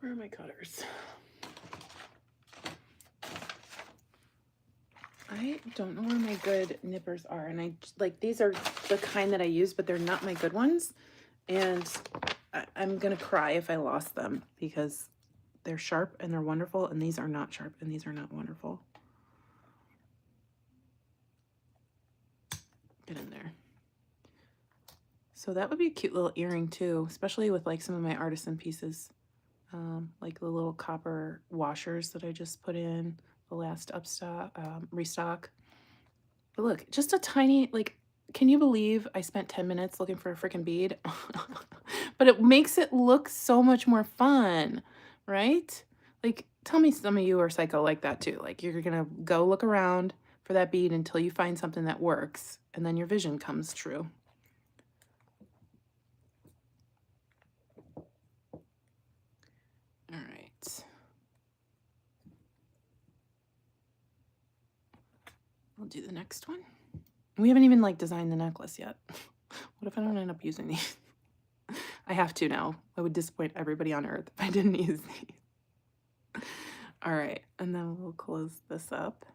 Where are my cutters? I don't know where my good nippers are, and these are the kind that I use, but they're not my good ones, and I'm gonna cry if I lost them because they're sharp and they're wonderful, and these are not sharp and these are not wonderful. Get in there. So that would be a cute little earring too, especially with like some of my artisan pieces, like the little copper washers that I just put in the last restock. But look, just a tiny, like, can you believe I spent 10 minutes looking for a freaking bead? But it makes it look so much more fun, right? Like, tell me some of you are psycho like that too. Like, you're gonna go look around for that bead until you find something that works, and then your vision comes true. All right. I'll do the next one. We haven't even like designed the necklace yet. What if I don't end up using these? I have to now. I would disappoint everybody on earth if I didn't use these. All right, and then we'll close this up.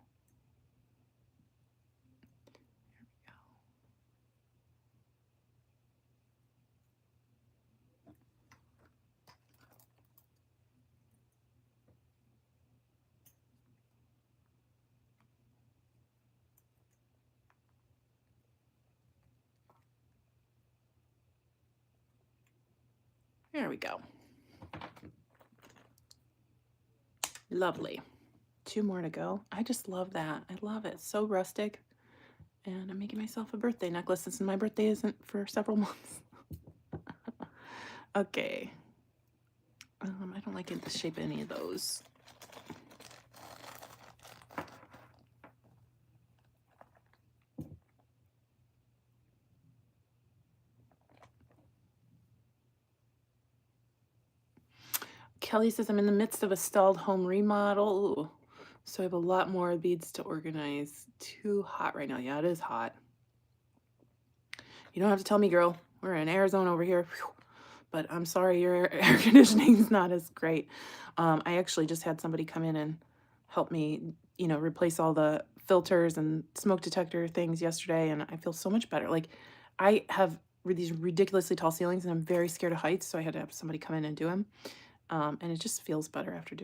There we go. Lovely. 2 more to go. I just love that. I love it. So rustic. And I'm making myself a birthday necklace since my birthday isn't for several months. Okay. I don't like the shape of any of those. Kelly says, I'm in the midst of a stalled home remodel. Ooh. So I have a lot more beads to organize. Too hot right now. Yeah, it is hot. You don't have to tell me, girl. We're in Arizona over here. Whew. But I'm sorry your air conditioning is not as great. I actually just had somebody come in and help me, you know, replace all the filters and smoke detector things yesterday, and I feel so much better. Like, I have these ridiculously tall ceilings, and I'm very scared of heights, so I had to have somebody come in and do them. And it just feels better after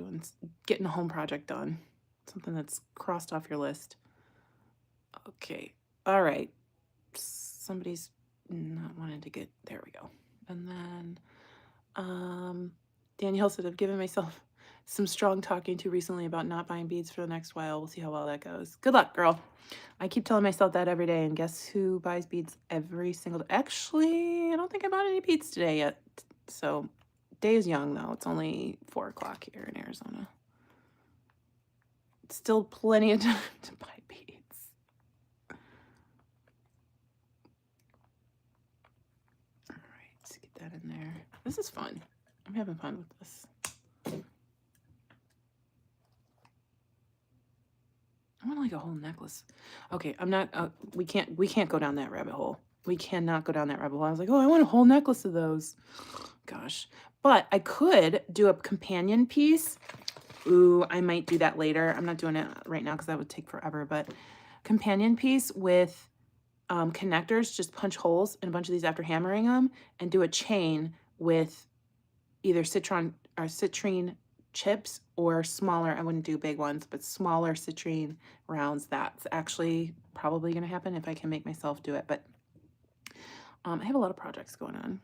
getting a home project done. Something that's crossed off your list. Okay. All right. Somebody's not wanting to get, there we go. And then Danielle said, I've given myself some strong talking to recently about not buying beads for the next while. We'll see how well that goes. Good luck, girl. I keep telling myself that every day, and guess who buys beads every single day? Actually, I don't think I bought any beads today yet. So, day is young, though. It's only 4 o'clock here in Arizona. It's still plenty of time to buy beads. All right, let's get that in there. This is fun. I'm having fun with this. I want like a whole necklace. Okay, I'm not, we can't go down that rabbit hole. We cannot go down that rabbit hole. I was like, oh, I want a whole necklace of those. Gosh. But I could do a companion piece. Ooh, I might do that later. I'm not doing it right now because that would take forever. But companion piece with connectors, just punch holes in a bunch of these after hammering them, and do a chain with either citrine chips or smaller, I wouldn't do big ones, but smaller citrine rounds. That's actually probably going to happen if I can make myself do it. But I have a lot of projects going on.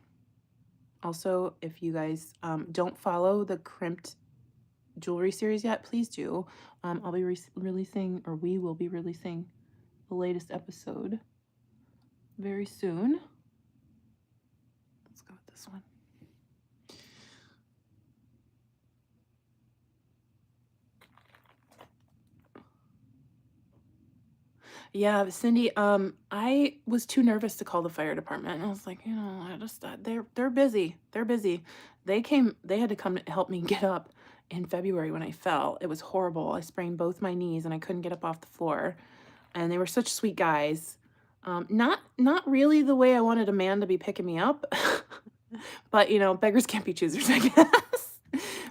Also, if you guys don't follow the crimped jewelry series yet, please do. I'll be releasing, or we will be releasing the latest episode very soon. Let's go with this one. Yeah, Cindy, I was too nervous to call the fire department. And I was like, you know, I just they're busy. They're busy. They had to come to help me get up in February when I fell. It was horrible. I sprained both my knees and I couldn't get up off the floor. And they were such sweet guys. Not really the way I wanted a man to be picking me up. But, you know, beggars can't be choosers, I guess.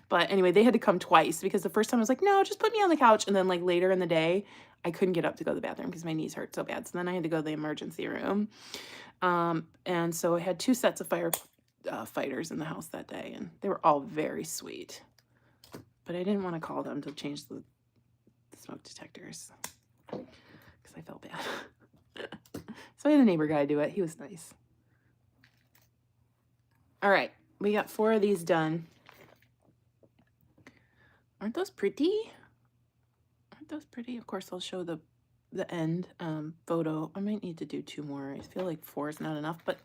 But anyway, they had to come twice because the first time I was like, no, just put me on the couch. And then like later in the day, I couldn't get up to go to the bathroom because my knees hurt so bad. So then I had to go to the emergency room. And so I had 2 sets of fighters in the house that day, and they were all very sweet. But I didn't want to call them to change the smoke detectors because I felt bad. So I had a neighbor guy do it. He was nice. All right, we got 4 of these done. Aren't those pretty? Aren't those pretty? Of course, I'll show the end photo. I might need to do 2 more. I feel like 4 is not enough, but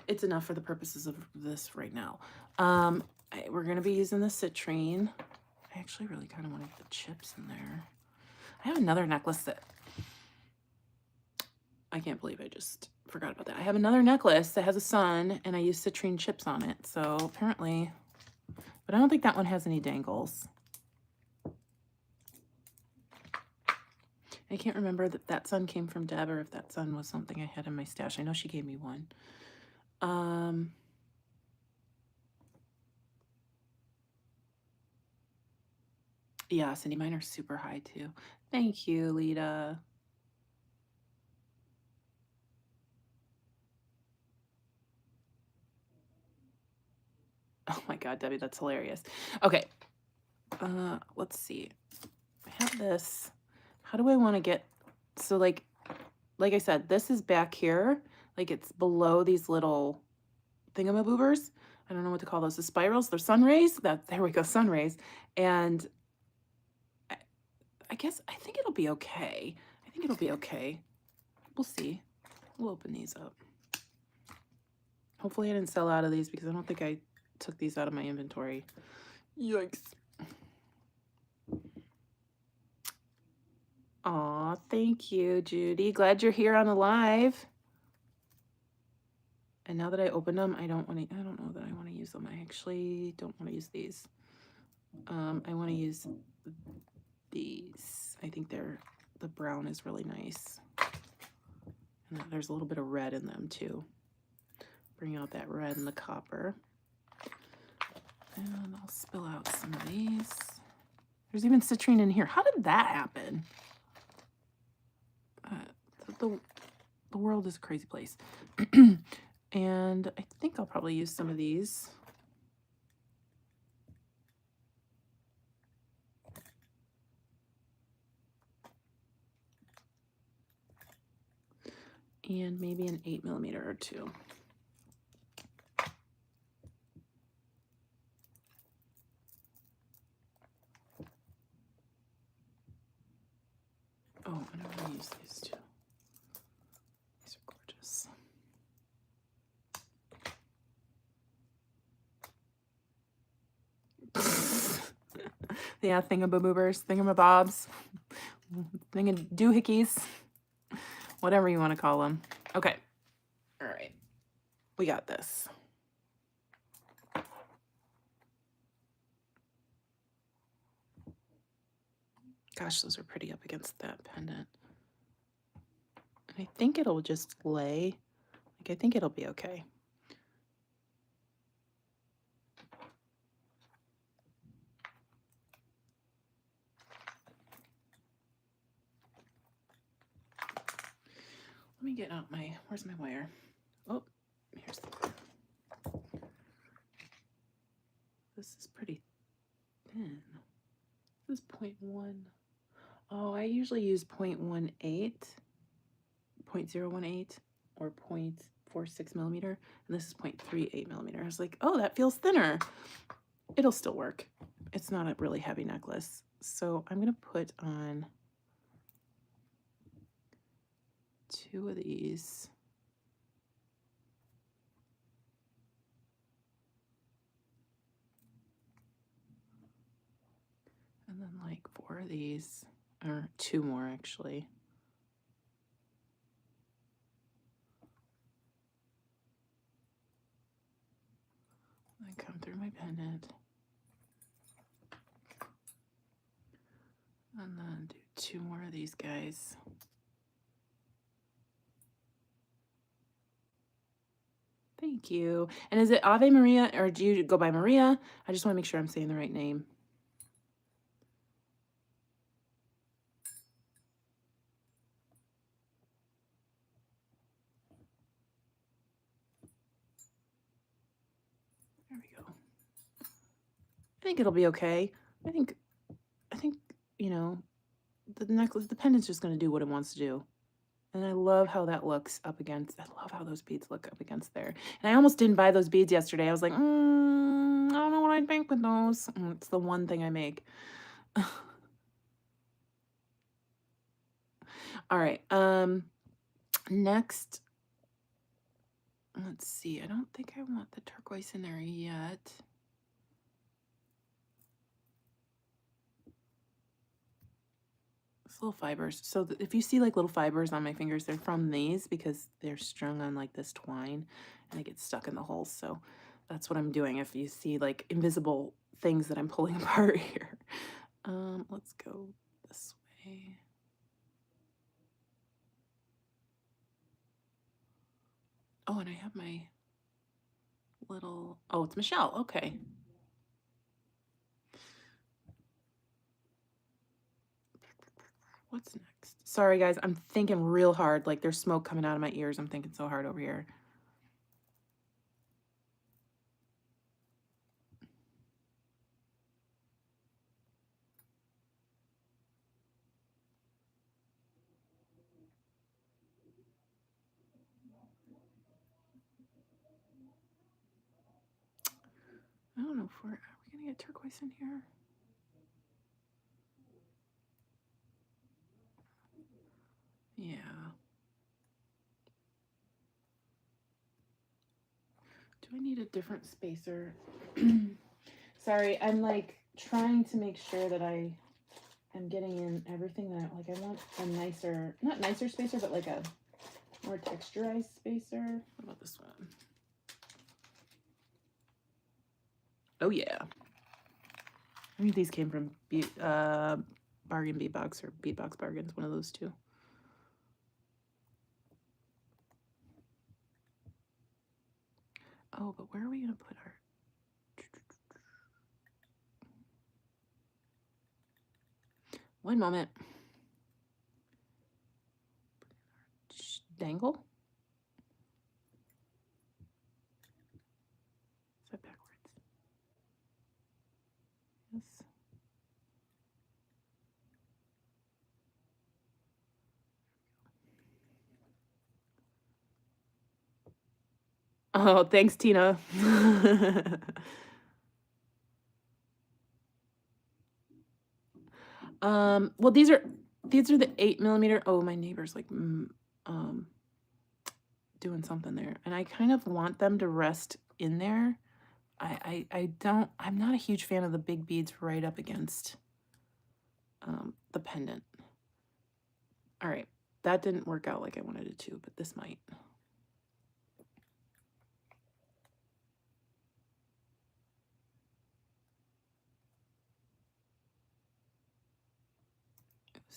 it's enough for the purposes of this right now. We're going to be using the citrine. I actually really kind of want to get the chips in there. I have another necklace that I can't believe I just forgot about that. I have another necklace that has a sun, and I use citrine chips on it. So apparently, but I don't think that one has any dangles. I can't remember that sun came from Deb or if that sun was something I had in my stash. I know she gave me one. Yeah, Cindy, mine are super high too. Thank you, Lita. Oh my God, Debbie, that's hilarious. Okay, let's see. I have this. How do I want to get, so like I said, this is back here, like it's below these little thingamaboobers, I don't know what to call those. The spirals, they're sun rays. There we go, sun rays. And I guess, I think it'll be okay. I think it'll be okay. We'll see. We'll open these up. Hopefully I didn't sell out of these because I don't think I took these out of my inventory. Yikes. Aw, thank you, Judy. Glad you're here on the live. And now that I opened them, I don't know that I want to use them. I actually don't want to use these. I want to use these. I think the brown is really nice. And there's a little bit of red in them too. Bring out that red and the copper. And I'll spill out some of these. There's even citrine in here. How did that happen? The world is a crazy place. And I think I'll probably use some of these. And maybe an 8mm or two. Oh, and I'm going to use these too. These are gorgeous. Yeah, thingamaboobers, thingamabobs, doohickeys, whatever you want to call them. Okay. All right. We got this. Gosh, those are pretty up against that pendant. And I think it'll just lay. Like, I think it'll be okay. Let me get out where's my wire? Oh, here's the wire. This is pretty thin. This is 0.1. Oh, I usually use 0.18, 0.018, or 0.46mm, and this is 0.38mm. I was like, oh, that feels thinner. It'll still work. It's not a really heavy necklace. So I'm gonna put on 2 of these. And then like 4 of these, or 2 more actually. And come through my pendant. And then do 2 more of these guys. Thank you. And is it Ave Maria, or do you go by Maria? I just want to make sure I'm saying the right name. There we go. I think it'll be okay. I think, you know, the necklace, the pendant's just going to do what it wants to do. And I love how that looks up against, I love how those beads look up against there. And I almost didn't buy those beads yesterday. I was like, I don't know what I'd make with those. It's the one thing I make. All right. Next, let's see. I don't think I want the turquoise in there yet. Little fibers. So if you see like little fibers on my fingers, they're from these because they're strung on like this twine and they get stuck in the holes. So that's what I'm doing. If you see like invisible things that I'm pulling apart here. Let's go this way. Oh, and I have my little, oh, it's Michelle. Okay. What's next? Sorry, guys. I'm thinking real hard. Like there's smoke coming out of my ears. I'm thinking so hard over here. don't know if are we gonna get turquoise in here? Yeah. Do I need a different spacer? Sorry, I'm like trying to make sure that I am getting in everything that I want a nicer, not nicer spacer, but like a more texturized spacer. What about this one? Oh yeah. I think these came from Bargain Bead Box or Bead Box Bargains, one of those two. Oh, but where are we gonna put our... One moment. Dangle? Is that backwards? Yes. Oh, thanks, Tina. Well, these are the 8mm. Oh, my neighbor's like doing something there, and I kind of want them to rest in there. I'm not a huge fan of the big beads right up against the pendant. All right, that didn't work out like I wanted it to, but this might.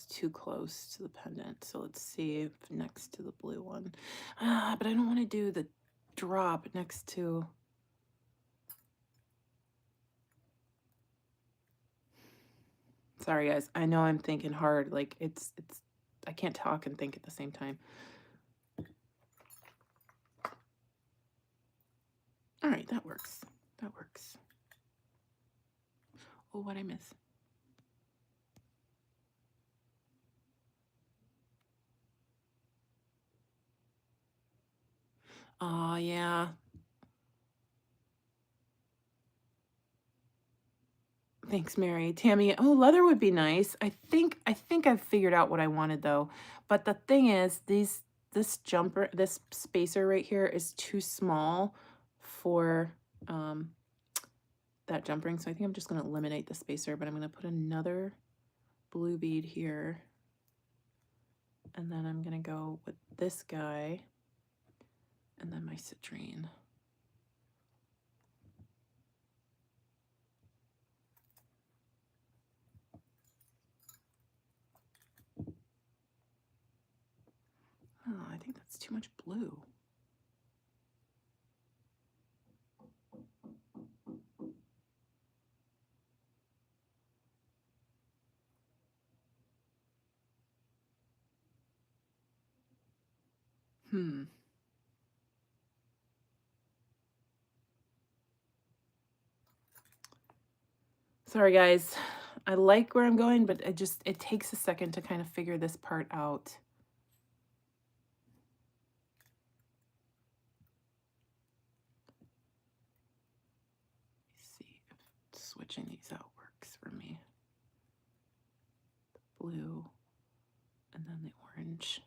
Too close to the pendant, so let's see if next to the blue one. But I don't want to do the drop next to... Sorry guys, I know I'm thinking hard, like it's I can't talk and think at the same time. All right, that works. That works. Oh, what'd I miss? Oh, yeah. Thanks, Mary. Tammy, oh, leather would be nice. I think I've figured out what I wanted though. But the thing is, this spacer right here is too small for that jump ring. So I think I'm just going to eliminate the spacer, but I'm going to put another blue bead here. And then I'm going to go with this guy and then my citrine. Oh, I think that's too much blue. Sorry guys, I like where I'm going, but it takes a second to kind of figure this part out. Let's see if switching these out works for me. The blue and then the orange.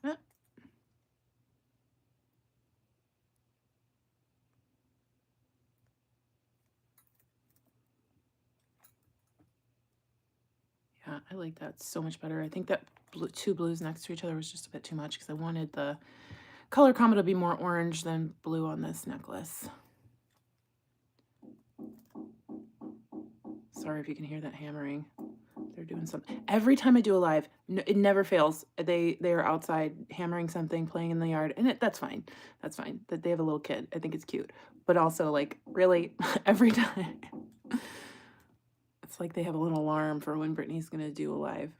Ah. Yeah, I like that so much better. I think that two blues next to each other was just a bit too much because I wanted the color combo to be more orange than blue on this necklace. Sorry if you can hear that hammering. They're doing something. Every time I do a live, it never fails. They are outside hammering something, playing in the yard, and that's fine. That's fine. That they have a little kid. I think it's cute. But also, like, really, every time. It's like they have a little alarm for when Brittany's going to do a live.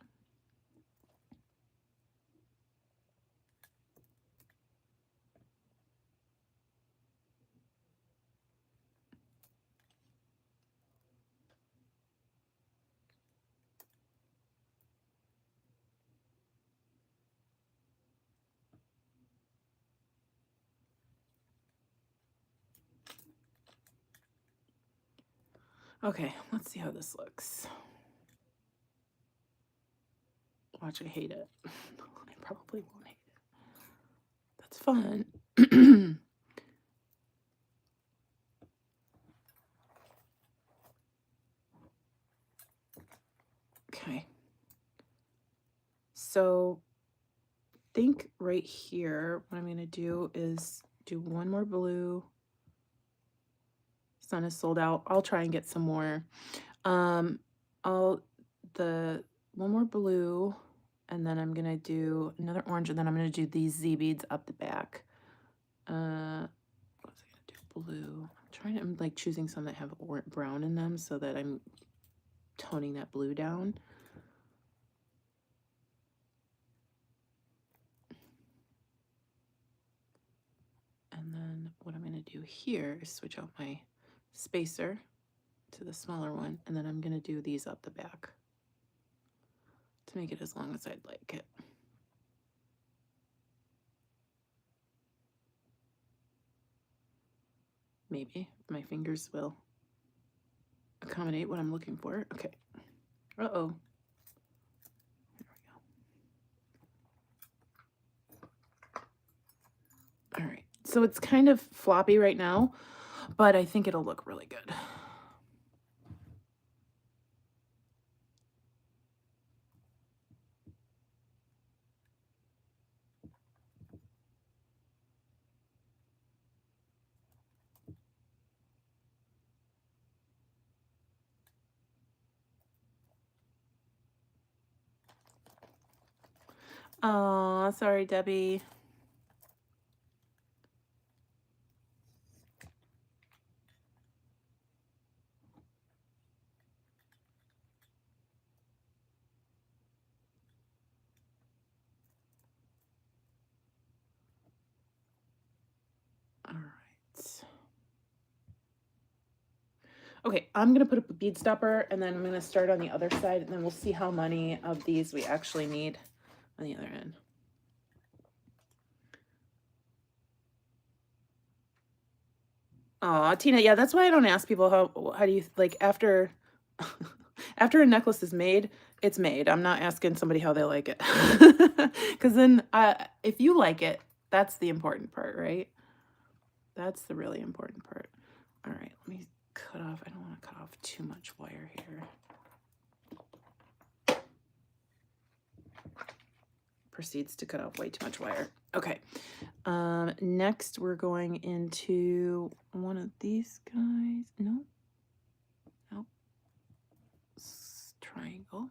Okay, let's see how this looks. Watch, I hate it. I probably won't hate it. That's fun. Okay. So think right here, what I'm going to do is do one more blue. Sun is sold out. I'll try and get some more. One more blue, and then I'm gonna do another orange, and then I'm gonna do these Z beads up the back. What was I gonna do? Blue. I'm like choosing some that have brown in them so that I'm toning that blue down. And then what I'm gonna do here is switch out my spacer to the smaller one, and then I'm gonna do these up the back to make it as long as I'd like it. Maybe my fingers will accommodate what I'm looking for. Okay. Uh-oh. There we go. All right. So it's kind of floppy right now, but I think it'll look really good. Aw, sorry, Debbie. All right. Okay, I'm gonna put up a bead stopper, and then I'm gonna start on the other side, and then we'll see how many of these we actually need on the other end. Aw, Tina, yeah, that's why I don't ask people how do you, like, after after a necklace is made, it's made. I'm not asking somebody how they like it. Because then if you like it, that's the important part, right? That's the really important part. All right, let me cut off. I don't want to cut off too much wire here. Proceeds to cut off way too much wire. Okay. Next we're going into one of these guys. No. Nope. Triangle.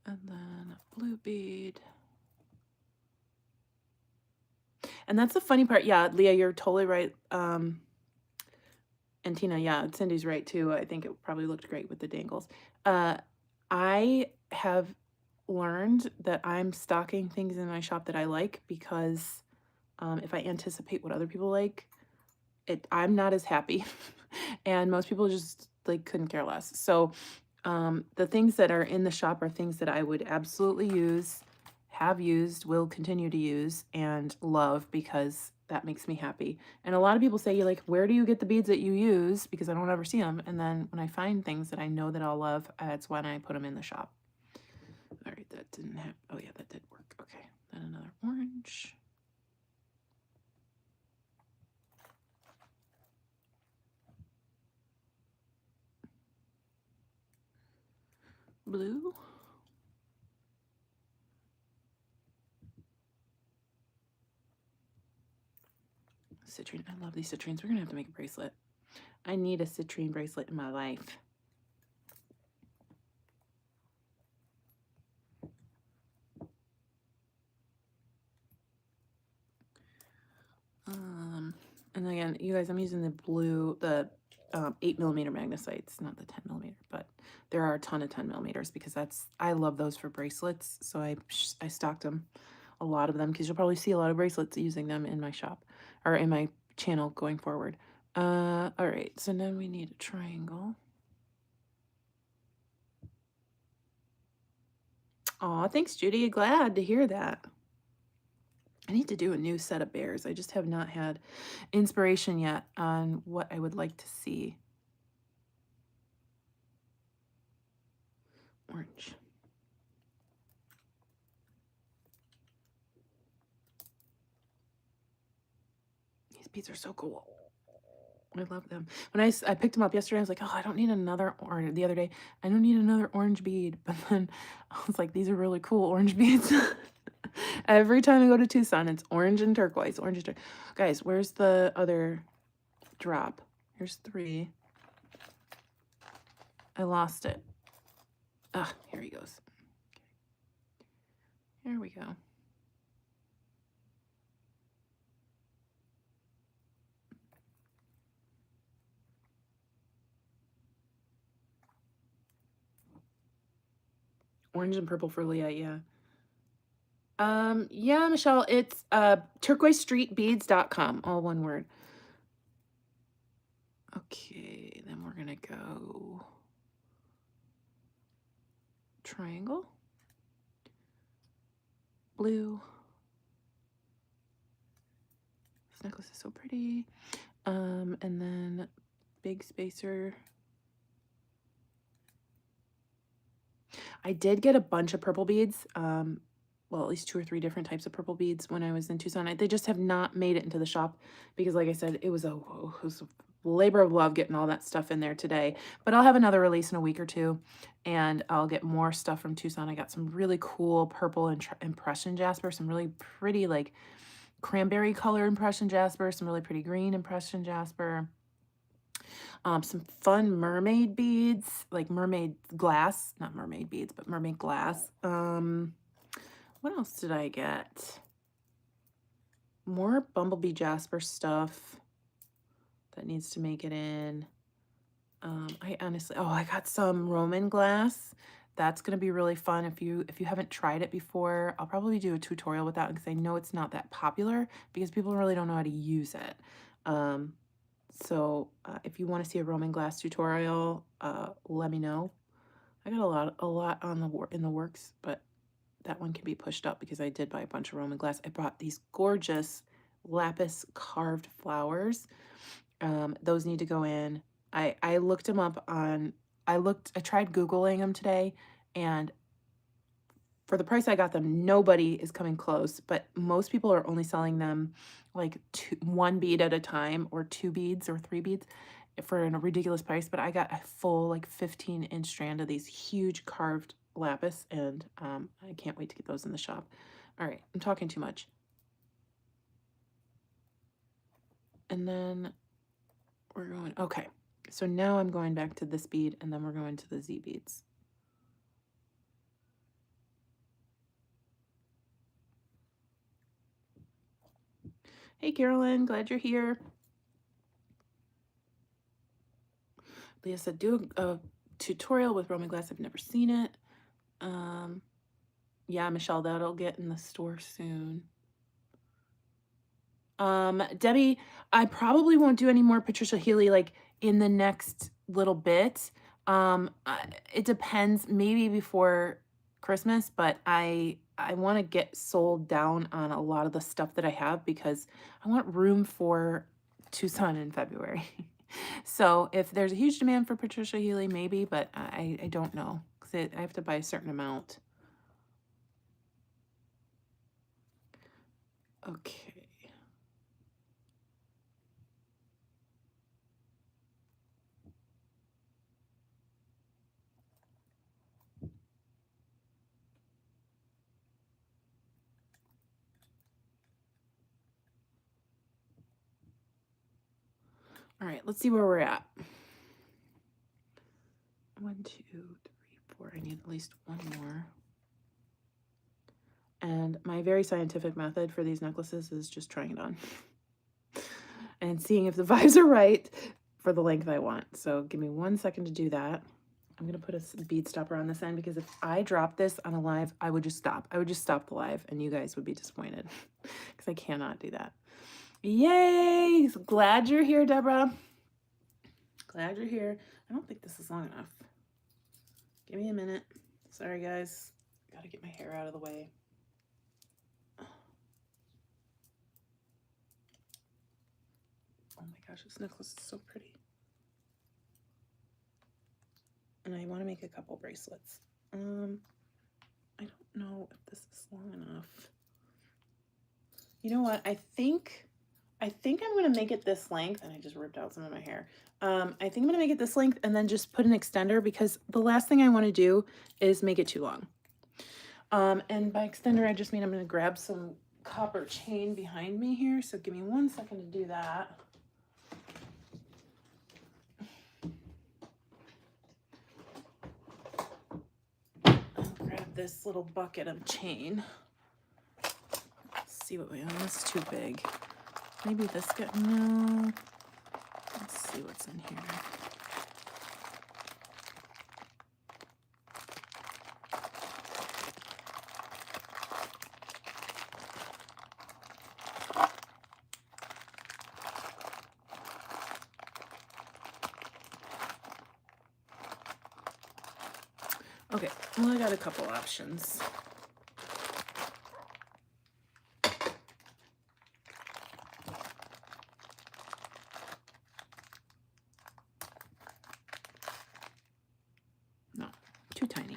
And then a blue bead. And that's the funny part. Yeah, Leah, you're totally right. And Tina, yeah, Cindy's right too. I think it probably looked great with the dangles. I have learned that I'm stocking things in my shop that I like because if I anticipate what other people like, I'm not as happy. And most people just like couldn't care less. So the things that are in the shop are things that I would absolutely use, have used, will continue to use, and love because that makes me happy. And a lot of people say, you like, where do you get the beads that you use? Because I don't ever see them. And then when I find things that I know that I'll love, that's when I put them in the shop. All right, that didn't have, oh yeah, that did work. Okay, then another orange. Blue. Citrine, I love these citrines. We're gonna have to make a bracelet. I need a citrine bracelet in my life. And again, you guys, I'm using the blue, the 8mm magnesites, not the 10mm, but there are a ton of 10mm because I love those for bracelets. So I stocked them, a lot of them, because you'll probably see a lot of bracelets using them in my shop or in my channel going forward. All right, so then we need a triangle. Aw, thanks, Judy. Glad to hear that. I need to do a new set of bears. I just have not had inspiration yet on what I would like to see. Orange. These beads are so cool. I love them. When I picked them up yesterday, I was like, oh, I don't need another, or the other day, I don't need another orange bead. But then I was like, these are really cool orange beads. Every time I go to Tucson, it's orange and turquoise, orange and turquoise. Guys, where's the other drop? Here's 3. I lost it. Ah, here he goes. Here we go. Orange and purple for Leah, yeah. Yeah, Michelle, it's Turquoise.Street all one word. Okay, then we're gonna go triangle, blue. This necklace is so pretty. And then big spacer. I did get a bunch of purple beads. Well, at least 2 or 3 different types of purple beads when I was in Tucson. They just have not made it into the shop because, like I said, it was a labor of love getting all that stuff in there today. But I'll have another release in a week or 2, and I'll get more stuff from Tucson. I got some really cool purple impression jasper, some really pretty like cranberry color impression jasper, some really pretty green impression jasper. Some fun mermaid beads, like mermaid glass, not mermaid beads, but mermaid glass. What else did I get? More bumblebee jasper stuff that needs to make it in. I honestly, oh, I got some Roman glass. That's gonna be really fun. If you haven't tried it before, I'll probably do a tutorial with that because I know it's not that popular because people really don't know how to use it. So if you want to see a Roman glass tutorial, let me know. I got a lot on in the works, but that one can be pushed up because I did buy a bunch of Roman glass. I bought these gorgeous lapis carved flowers. Those need to go in. I looked them up on, I tried Googling them today, and for the price I got them, nobody is coming close, but most people are only selling them like 1 bead at a time, or 2 beads or 3 beads for a ridiculous price. But I got a full like 15-inch strand of these huge carved lapis, and I can't wait to get those in the shop. All right, I'm talking too much. And then we're going, okay, so now I'm going back to this bead, and then we're going to the Z beads. Hey, Carolyn, glad you're here. Leah said, do a tutorial with Roman glass. I've never seen it. Yeah, Michelle, that'll get in the store soon. Debbie, I probably won't do any more Patricia Healy like in the next little bit. It depends, maybe before Christmas, but I want to get sold down on a lot of the stuff that I have because I want room for Tucson in February. So if there's a huge demand for Patricia Healy, maybe, but I don't know because I have to buy a certain amount. Okay. All right, let's see where we're at. 1, 2, 3, 4. I need at least 1 more. And my very scientific method for these necklaces is just trying it on. and seeing if the vibes are right for the length I want. So give me 1 second to do that. I'm going to put a bead stopper on this end because if I drop this on a live, I would just stop. I would just stop the live and you guys would be disappointed because I cannot do that. Yay! Glad you're here, Deborah. Glad you're here. I don't think this is long enough. Give me a minute. Sorry, guys. Got to get my hair out of the way. Oh my gosh, this necklace is so pretty. And I want to make a couple bracelets. I don't know if this is long enough. You know what? I think I'm going to make it this length, and I just ripped out some of my hair. I think I'm going to make it this length and then just put an extender because the last thing I want to do is make it too long. And by extender, I just mean I'm going to grab some copper chain behind me here. So give me 1 second to do that. Grab this little bucket of chain. Let's see what we have. That's too big. Maybe this get no. Let's see what's in here. Okay, well, I got a couple options. No, too tiny.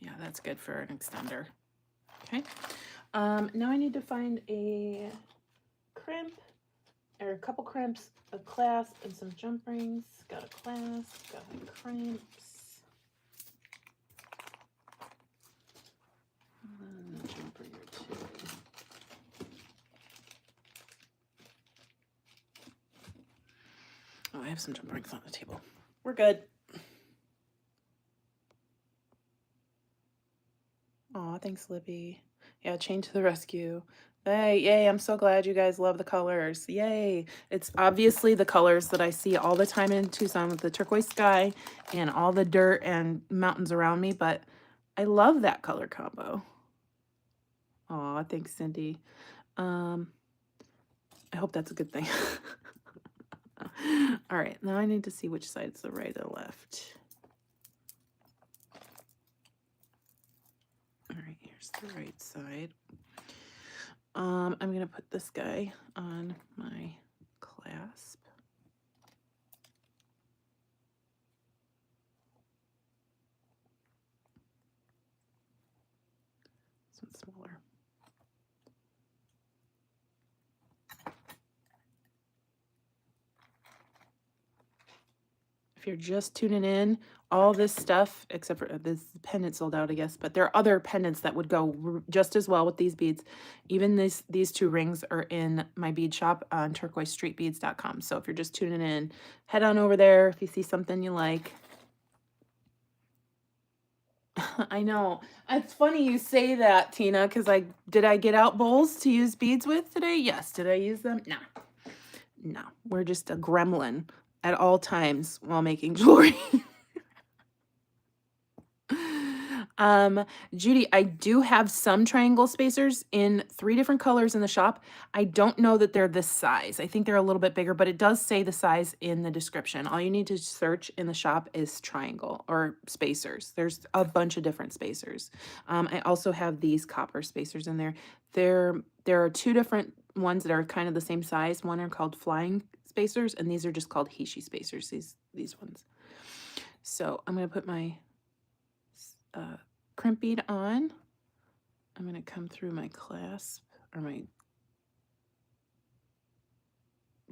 Yeah, that's good for an extender. Okay, now I need to find a crimp, or a couple crimps, a clasp, and some jump rings. Got a clasp, got my crimps. And a jump ring or two. Oh, I have some jump rings on the table. We're good. Aw, thanks, Libby. Yeah, chain to the rescue. Hey, yay, I'm so glad you guys love the colors. Yay. It's obviously the colors that I see all the time in Tucson with the turquoise sky and all the dirt and mountains around me, but I love that color combo. Aw, thanks, Cindy. I hope that's a good thing. All right, now I need to see which side's the right or left. All right, here's the right side. I'm going to put this guy on my clasp. This one's smaller. If you're just tuning in, all this stuff, except for this pendant sold out, I guess, but there are other pendants that would go just as well with these beads. Even these two rings are in my bead shop on Turquoise.Street So if you're just tuning in, head on over there if you see something you like. I know. It's funny you say that, Tina, because did I get out bowls to use beads with today? Yes. Did I use them? No. No. We're just a gremlin at all times while making jewelry. Judy, I do have some triangle spacers in 3 different colors in the shop. I don't know that they're this size. I think they're a little bit bigger, but it does say the size in the description. All you need to search in the shop is triangle or spacers. There's a bunch of different spacers. I also have these copper spacers in there. There are 2 different ones that are kind of the same size. One are called flying spacers, and these are just called Heishi spacers, these ones. So I'm going to put my crimp bead on. I'm going to come through my clasp, or my,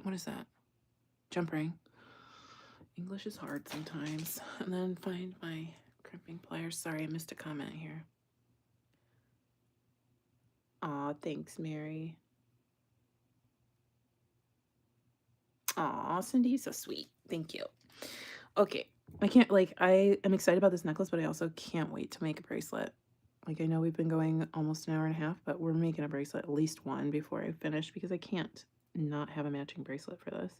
what is that? Jump ring. English is hard sometimes. And then find my crimping pliers. Sorry, I missed a comment here. Aw, thanks, Mary. Aw, Cindy, you're so sweet. Thank you. Okay, I am excited about this necklace, but I also can't wait to make a bracelet. Like, I know we've been going almost an hour and a half, but we're making a bracelet, at least one, before I finish, because I can't not have a matching bracelet for this.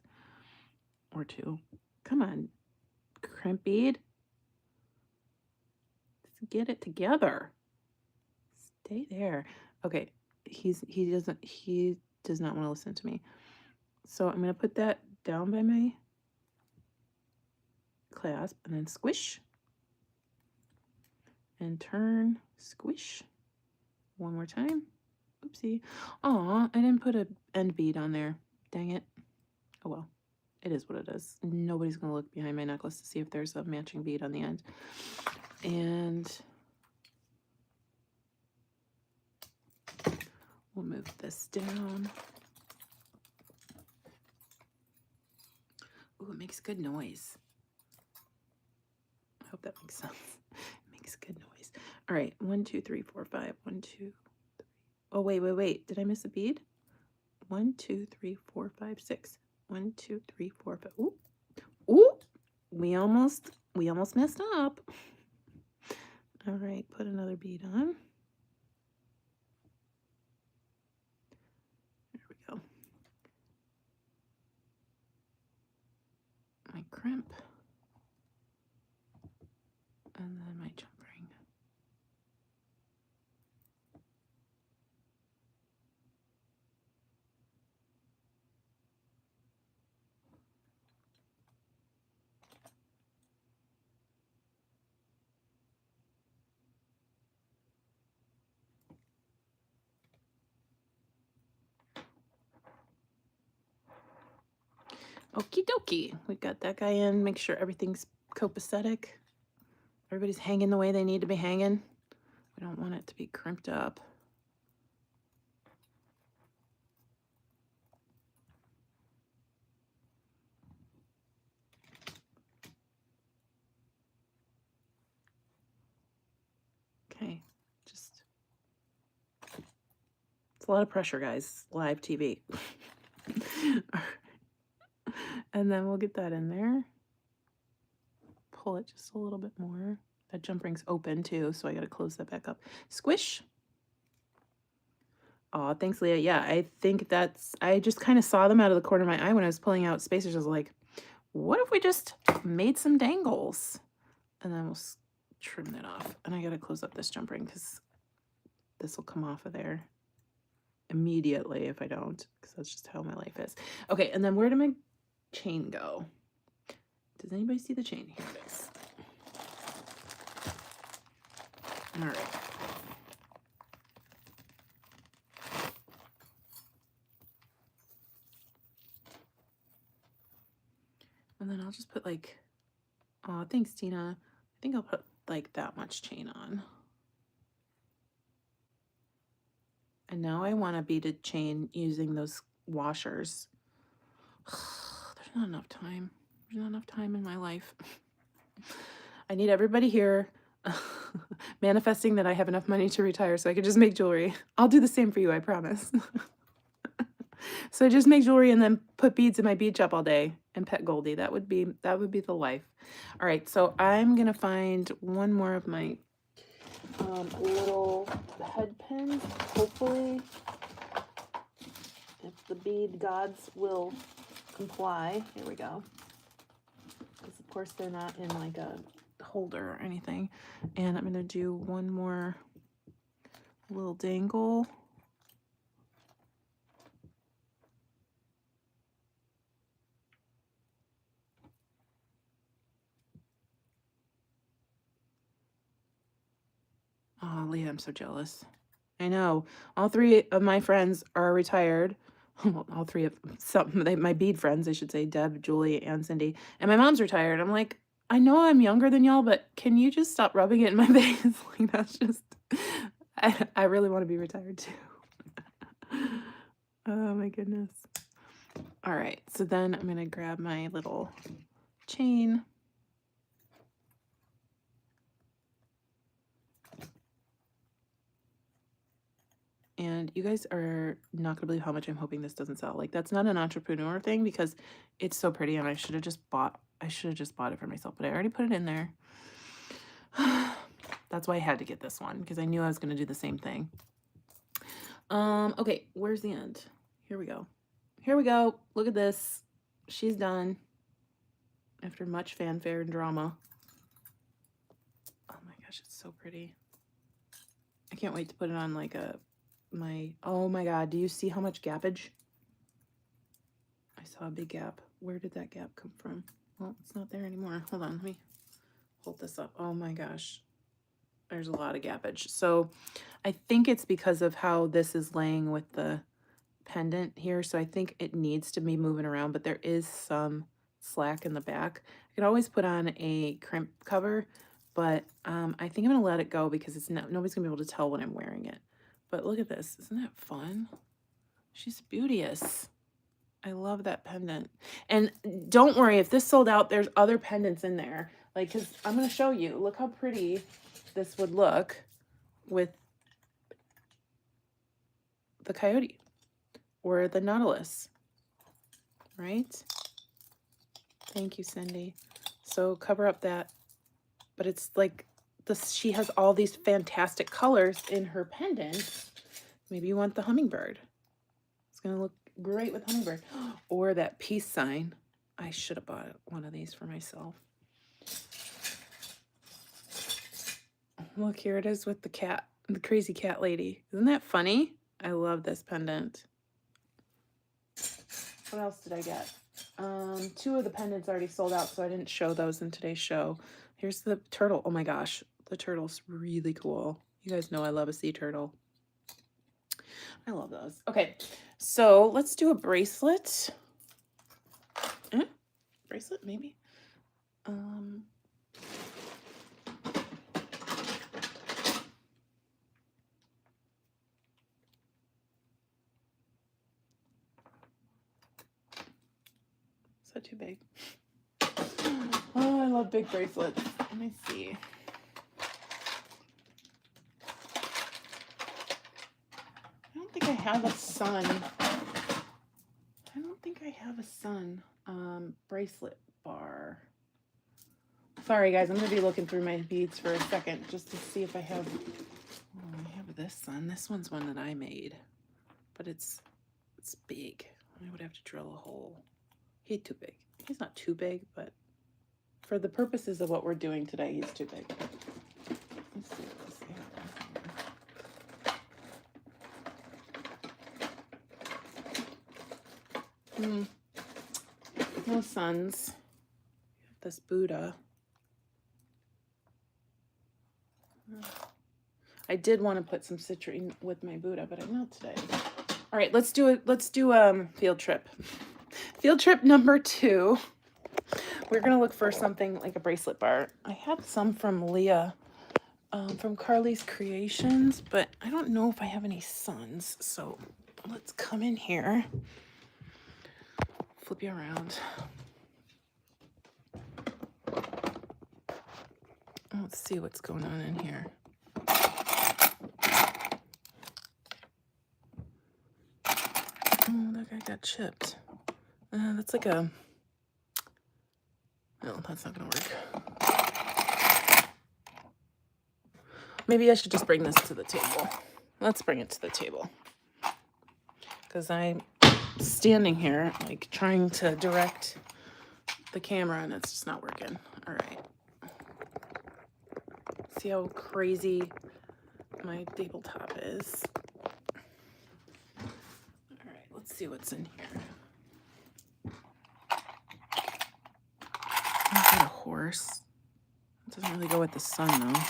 Or two. Come on, crimp bead. Let's get it together. Stay there. Okay, he does not want to listen to me. So I'm gonna put that down by my clasp and then squish and turn, squish. One more time. Oopsie. Aw, I didn't put an end bead on there. Dang it. Oh well, it is what it is. Nobody's gonna look behind my necklace to see if there's a matching bead on the end. And we'll move this down. Ooh, it makes good noise. I hope that makes sense. It makes good noise. All right, 1, 2, 3, 4, 5. 1, 2, 3. Oh, wait. Did I miss a bead? 1, 2, 3, 4, 5, 6. 1, 2, 3, 4, 5. Ooh. Ooh. We almost messed up. All right, put another bead on. There we go. My crimp. And then my jump ring. Okie dokie. We got that guy in. Make sure everything's copacetic. Everybody's hanging the way they need to be hanging. We don't want it to be crimped up. Okay, just, it's a lot of pressure, guys. Live TV. And then we'll get that in there. Pull it just a little bit more. That jump ring's open too, so I gotta close that back up. Squish. Aw, thanks, Leah. Yeah, I think that's, I just kind of saw them out of the corner of my eye when I was pulling out spacers. I was like, what if we just made some dangles? And then we'll trim that off. And I gotta close up this jump ring because this will come off of there immediately if I don't, because that's just how my life is. Okay, and then where did my chain go? Does anybody see the chain? Here it is. All right. And then I'll just put like, oh, thanks, Tina. I think I'll put like that much chain on. And now I want a beaded chain using those washers. There's not enough time. There's not enough time in my life. I need everybody here manifesting that I have enough money to retire so I can just make jewelry. I'll do the same for you, I promise. So just make jewelry and then put beads in my bead shop all day and pet Goldie. That would be the life. All right, so I'm gonna find one more of my little head pins. Hopefully, if the bead gods will comply. Here we go. Because of course they're not in like a holder or anything. And I'm gonna do one more little dangle. Oh, Leah, I'm so jealous. I know. All three of my friends are retired. Well, all three of my bead friends, I should say, Deb, Julie, and Cindy. And my mom's retired. I'm like, I know I'm younger than y'all, but can you just stop rubbing it in my face? Like, that's just, I really want to be retired too. Oh my goodness. All right, so then I'm gonna grab my little chain. And you guys are not gonna believe how much I'm hoping this doesn't sell. Like, that's not an entrepreneur thing because it's so pretty and I should have just bought it for myself, but I already put it in there. That's why I had to get this one, because I knew I was going to do the same thing. Okay, where's the end? Here we go. Here we go. Look at this. She's done after much fanfare and drama. Oh my gosh, it's so pretty. I can't wait to put it on like oh my God, do you see how much gappage? I saw a big gap. Where did that gap come from? Well, it's not there anymore. Hold on, let me hold this up. Oh my gosh, there's a lot of gappage. So I think it's because of how this is laying with the pendant here. So I think it needs to be moving around, but there is some slack in the back. I could always put on a crimp cover, but I think I'm gonna let it go because it's not, nobody's gonna be able to tell when I'm wearing it. But look at this, isn't that fun? She's beauteous. I love that pendant. And don't worry, if this sold out, there's other pendants in there. Like, cause I'm gonna show you, look how pretty this would look with the coyote or the nautilus, right? Thank you, Cindy. So cover up that, but it's like this, she has all these fantastic colors in her pendant. Maybe you want the hummingbird. It's gonna look great with hummingbird. Or that peace sign. I should have bought one of these for myself. Look, here it is with the cat, the crazy cat lady. Isn't that funny? I love this pendant. What else did I get? 2 of the pendants already sold out, so I didn't show those in today's show. Here's the turtle. Oh my gosh, the turtle's really cool. You guys know I love a sea turtle. I love those. Okay, so let's do a bracelet. Bracelet, maybe? Is that too big? Oh, I love big bracelets. Let me see. I don't think I have a sun. I don't think I have a sun bracelet bar. Sorry guys, I'm gonna be looking through my beads for a second just to see if I have. Oh, I have this sun. This one's one that I made, but it's big. I would have to drill a hole. He's too big. He's not too big, but for the purposes of what we're doing today, he's too big. Let's see what this is. No suns. This Buddha. I did want to put some citrine with my Buddha, but I'm not today. All right, let's do it. Let's do field trip. Field trip number 2. We're gonna look for something like a bracelet bar. I had some from Leah, from Carly's Creations, but I don't know if I have any suns. So let's come in here. Flip you around. Let's see what's going on in here. Oh, that guy got chipped. That's like a... No, that's not gonna work. Maybe I should just bring this to the table. Let's bring it to the table. Because I'm standing here, like, trying to direct the camera, and it's just not working. All right. See how crazy my tabletop is. All right, let's see what's in here. I've got a horse. It doesn't really go with the sun, though.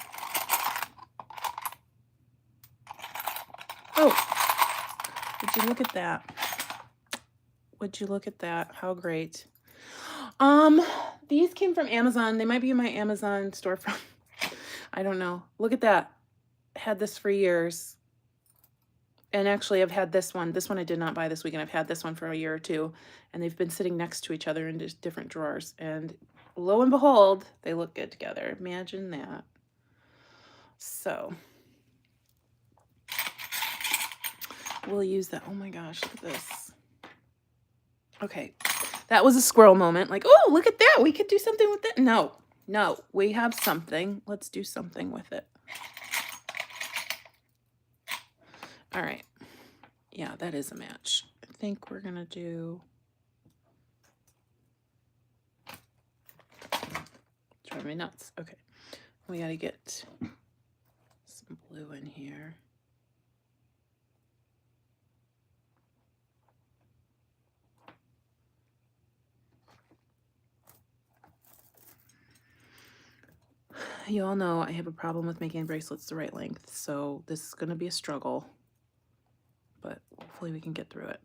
Oh, would you look at that? Would you look at that? How great. These came from Amazon. They might be in my Amazon storefront. I don't know. Look at that. Had this for years. And actually, I've had this one. This one I did not buy this weekend. I've had this one for a year or 2. And they've been sitting next to each other in just different drawers. And lo and behold, they look good together. Imagine that. So, we'll use that. Oh my gosh, look at this. Okay, that was a squirrel moment. Like, oh, look at that. We could do something with it. No, we have something. Let's do something with it. All right. Yeah, that is a match. I think we're gonna do, drive me nuts. Okay, we gotta get some blue in here. You all know I have a problem with making bracelets the right length, so this is gonna be a struggle, but hopefully we can get through it.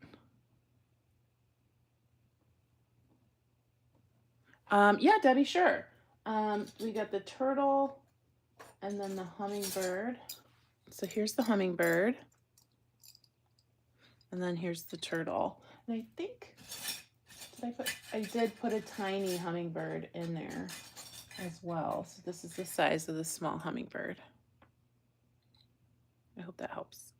Yeah, Debbie, sure. We got the turtle and then the hummingbird. So here's the hummingbird. And then here's the turtle. And I think, I did put a tiny hummingbird in there as well. So this is the size of the small hummingbird. I hope that helps.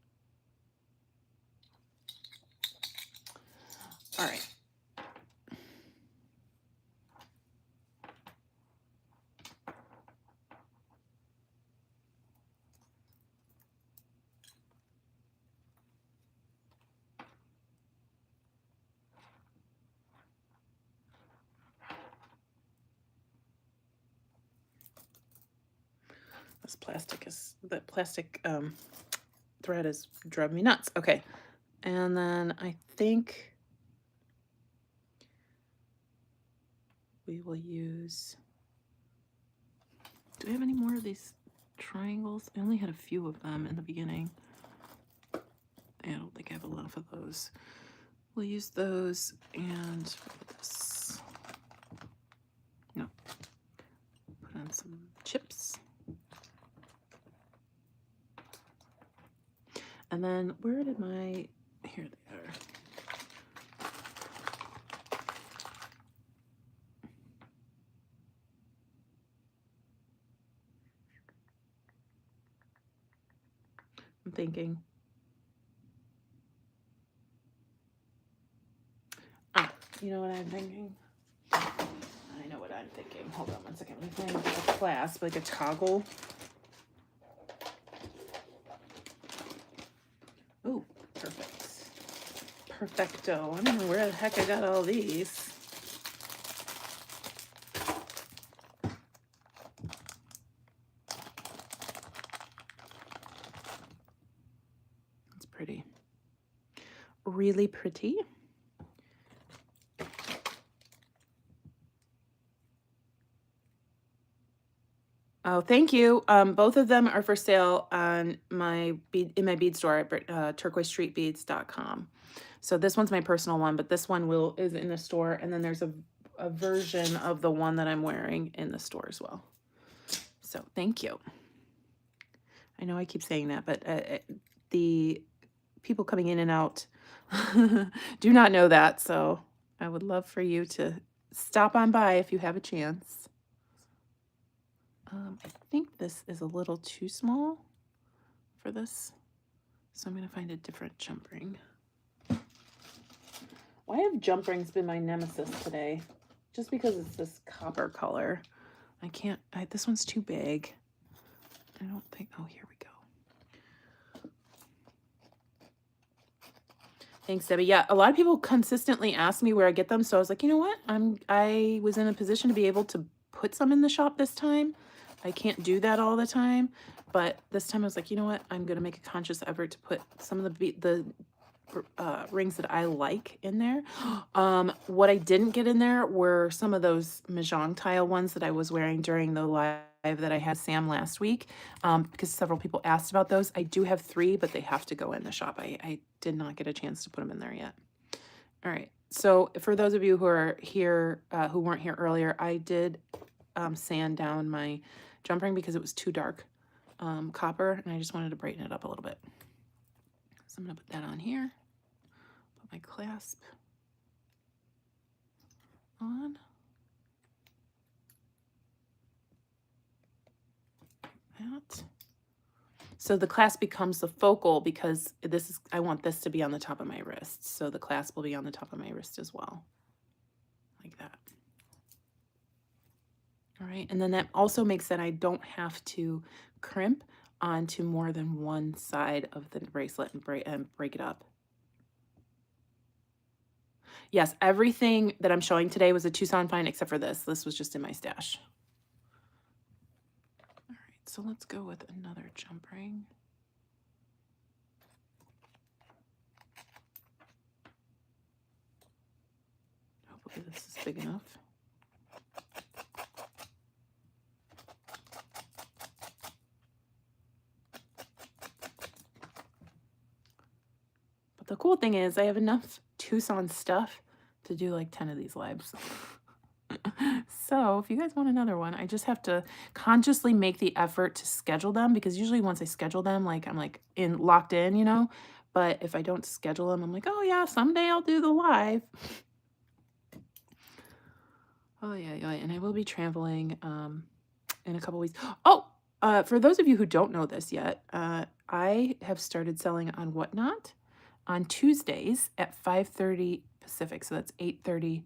All right. This plastic thread is driving me nuts. Okay. And then I think we will use, do we have any more of these triangles? I only had a few of them in the beginning. I don't think I have enough of those. We'll use those and this. No. Put on some chips. And then where did my, here they are. I'm thinking. Ah, you know what I'm thinking? I know what I'm thinking. Hold on one second. I'm thinking a clasp, like a toggle. Oh, perfect. Perfecto. I don't know where the heck I got all these. It's pretty. Really pretty. Oh, thank you. Both of them are for sale on my in my bead store at Turquoise.Street So this one's my personal one, but this one is in the store, and then there's a version of the one that I'm wearing in the store as well. So thank you. I know I keep saying that, but the people coming in and out do not know that, so I would love for you to stop on by if you have a chance. I think this is a little too small for this, so I'm going to find a different jump ring. Why have jump rings been my nemesis today? Just because it's this copper color. I can't, this one's too big. I don't think, oh, here we go. Thanks, Debbie. Yeah, a lot of people consistently ask me where I get them, so I was like, you know what? I was in a position to be able to put some in the shop this time. I can't do that all the time, but this time I was like, you know what? I'm gonna make a conscious effort to put some of the rings that I like in there. What I didn't get in there were some of those mahjong tile ones that I was wearing during the live that I had Sam last week, because several people asked about those. I do have 3, but they have to go in the shop. I did not get a chance to put them in there yet. All right. So for those of you who are here, who weren't here earlier, I did sand down my jump ring because it was too dark copper, and I just wanted to brighten it up a little bit. So I'm going to put that on here. Put my clasp on. That. So the clasp becomes the focal because I want this to be on the top of my wrist. So the clasp will be on the top of my wrist as well. Like that. All right, and then that also makes that I don't have to crimp onto more than one side of the bracelet and break it up. Yes, everything that I'm showing today was a Tucson find except for this. This was just in my stash. All right, so let's go with another jump ring. Hopefully this is big enough. But the cool thing is I have enough Tucson stuff to do like 10 of these lives. So if you guys want another one, I just have to consciously make the effort to schedule them, because usually once I schedule them, like I'm like locked in, you know. But if I don't schedule them, I'm like, oh yeah, someday I'll do the live. Oh yeah, yeah. And I will be traveling in a couple weeks. Oh, for those of you who don't know this yet, I have started selling on Whatnot on Tuesdays at 5:30 Pacific. So that's 8:30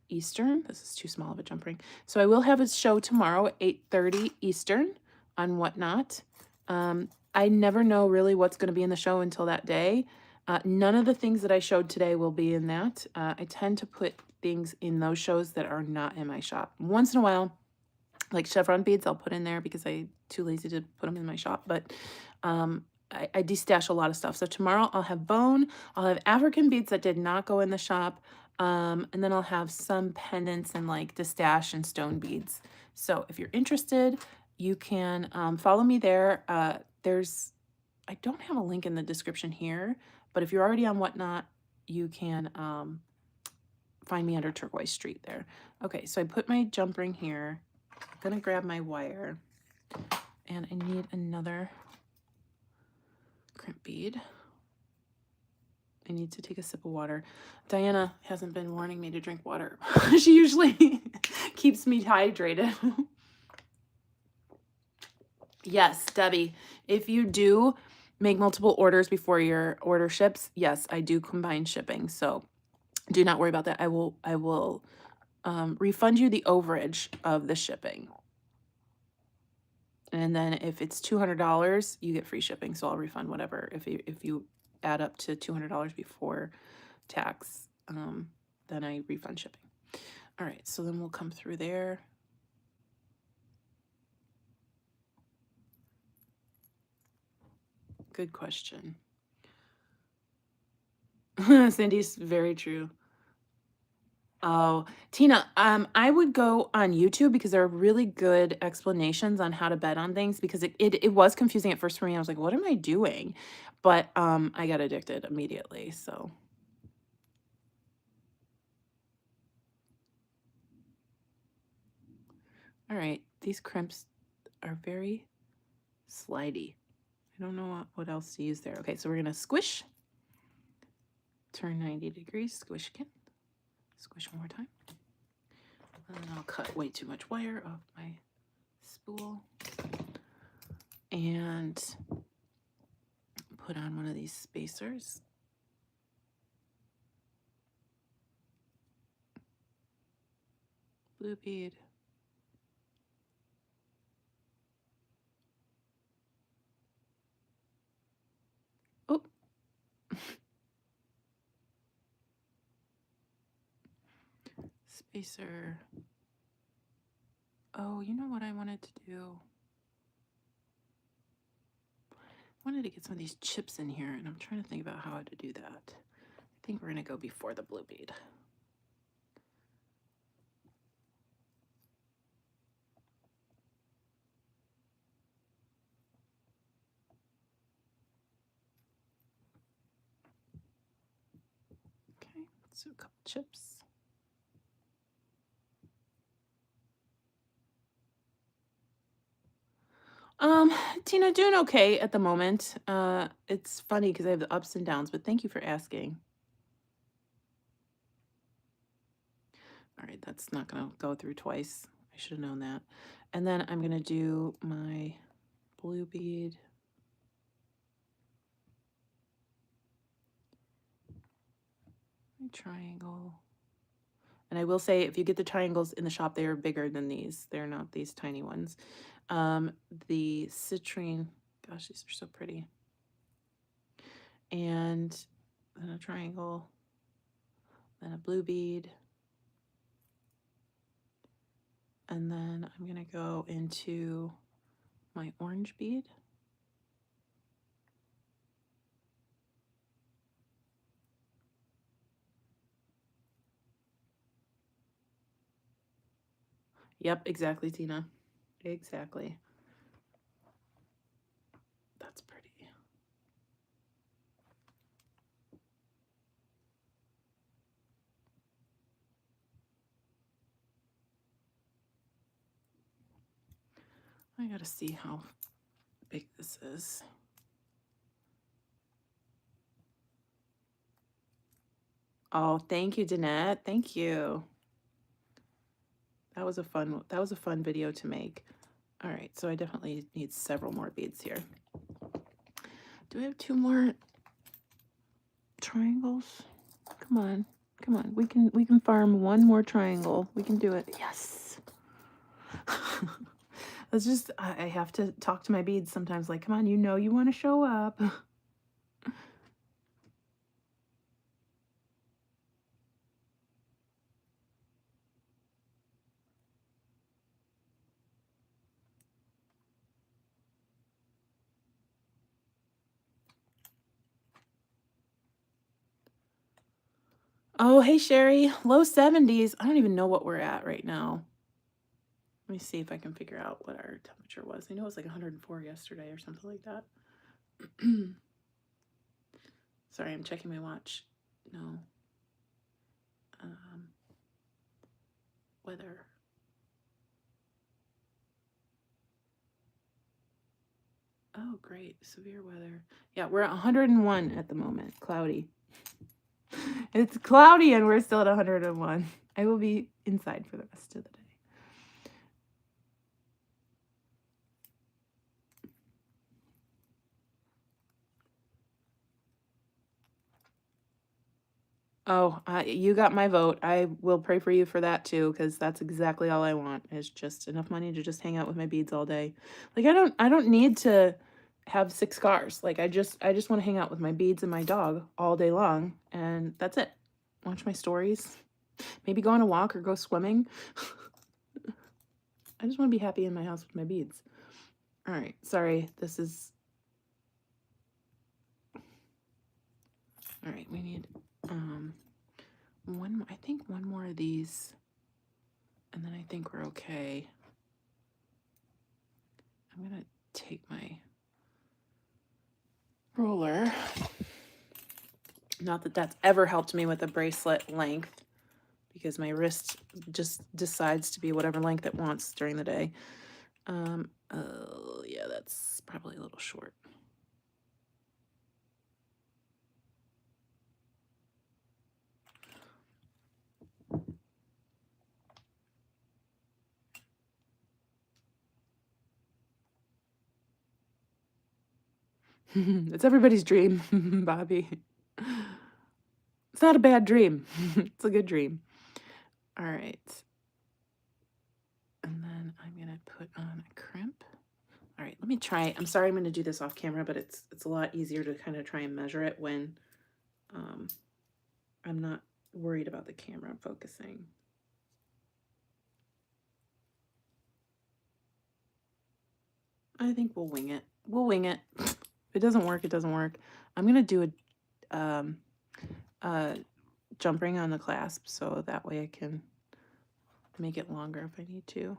Eastern. This is too small of a jump ring. So I will have a show tomorrow at 8:30 Eastern on Whatnot. I never know really what's going to be in the show until that day. None of the things that I showed today will be in that. I tend to put things in those shows that are not in my shop. Once in a while, like chevron beads, I'll put in there because I'm too lazy to put them in my shop. But I destash a lot of stuff. So tomorrow I'll have bone. I'll have African beads that did not go in the shop. And then I'll have some pendants and like destash and stone beads. So if you're interested, you can follow me there. I don't have a link in the description here, but if you're already on Whatnot, you can find me under Turquoise.Street there. Okay, so I put my jump ring here. I'm gonna grab my wire, and I need another crimp bead. I need to take a sip of water. Diana hasn't been warning me to drink water. She usually keeps me hydrated. Yes, Debbie, if you do make multiple orders before your order ships, yes, I do combine shipping. So do not worry about that. I will refund you the overage of the shipping. And then if it's $200, you get free shipping. So I'll refund whatever. If you add up to $200 before tax, then I refund shipping. All right, so then we'll come through there. Good question. Cindy's very true. Oh, Tina, I would go on YouTube because there are really good explanations on how to bet on things, because it was confusing at first for me. I was like, what am I doing? But I got addicted immediately, so. All right, these crimps are very slidey. I don't know what else to use there. Okay, so we're gonna squish, turn 90 degrees, squish again, squish one more time. And then I'll cut way too much wire off my spool and put on one of these spacers. Blue bead. Oh. Spacer. Oh, you know what I wanted to do? I wanted to get some of these chips in here, and I'm trying to think about how to do that. I think we're going to go before the blue bead. Okay, let's do a couple chips. Tina, doing okay at the moment. It's funny because I have the ups and downs, but thank you for asking. All right, that's not gonna go through twice. I should have known that. And then I'm gonna do my blue bead. My triangle. And I will say, if you get the triangles in the shop, they are bigger than these. They're not these tiny ones. The citrine Gosh, these are so pretty. And then a triangle, then a blue bead. And then I'm going to go into my orange bead. Yep, exactly, Tina. Exactly. That's pretty. I gotta see how big this is. Oh, thank you, Danette. Thank you. That was a fun video to make. All right, so I definitely need several more beads here. Do I have 2 more triangles? Come on. Come on. We can farm 1 more triangle. We can do it. Yes. It's just I have to talk to my beads sometimes, like, come on, you know you want to show up. Oh, hey, Sherry. Low 70s. I don't even know what we're at right now. Let me see if I can figure out what our temperature was. I know it was like 104 yesterday or something like that. Sorry, I'm checking my watch. No. Weather. Oh, great. Severe weather. Yeah, we're at 101 at the moment. Cloudy. It's cloudy and we're still at 101. I will be inside for the rest of the day. Oh, you got my vote. I will pray for you for that too, because that's exactly all I want is just enough money to just hang out with my beads all day. Like I don't need to have 6 cars. Like I just want to hang out with my beads and my dog all day long, and that's it. Watch my stories. Maybe go on a walk or go swimming. I just want to be happy in my house with my beads. All right, sorry. This is all right. We need one. I think 1 more of these, and then I think we're okay. I'm gonna take my roller. Not that that's ever helped me with a bracelet length, because my wrist just decides to be whatever length it wants during the day. Oh yeah, that's probably a little short. It's everybody's dream, Bobby. It's not a bad dream. It's a good dream. All right. And then I'm going to put on a crimp. All right, let me try. I'm sorry I'm going to do this off camera, but it's a lot easier to kind of try and measure it when I'm not worried about the camera focusing. I think we'll wing it. We'll wing it. If it doesn't work, it doesn't work. I'm going to do a jump ring on the clasp, so that way I can make it longer if I need to.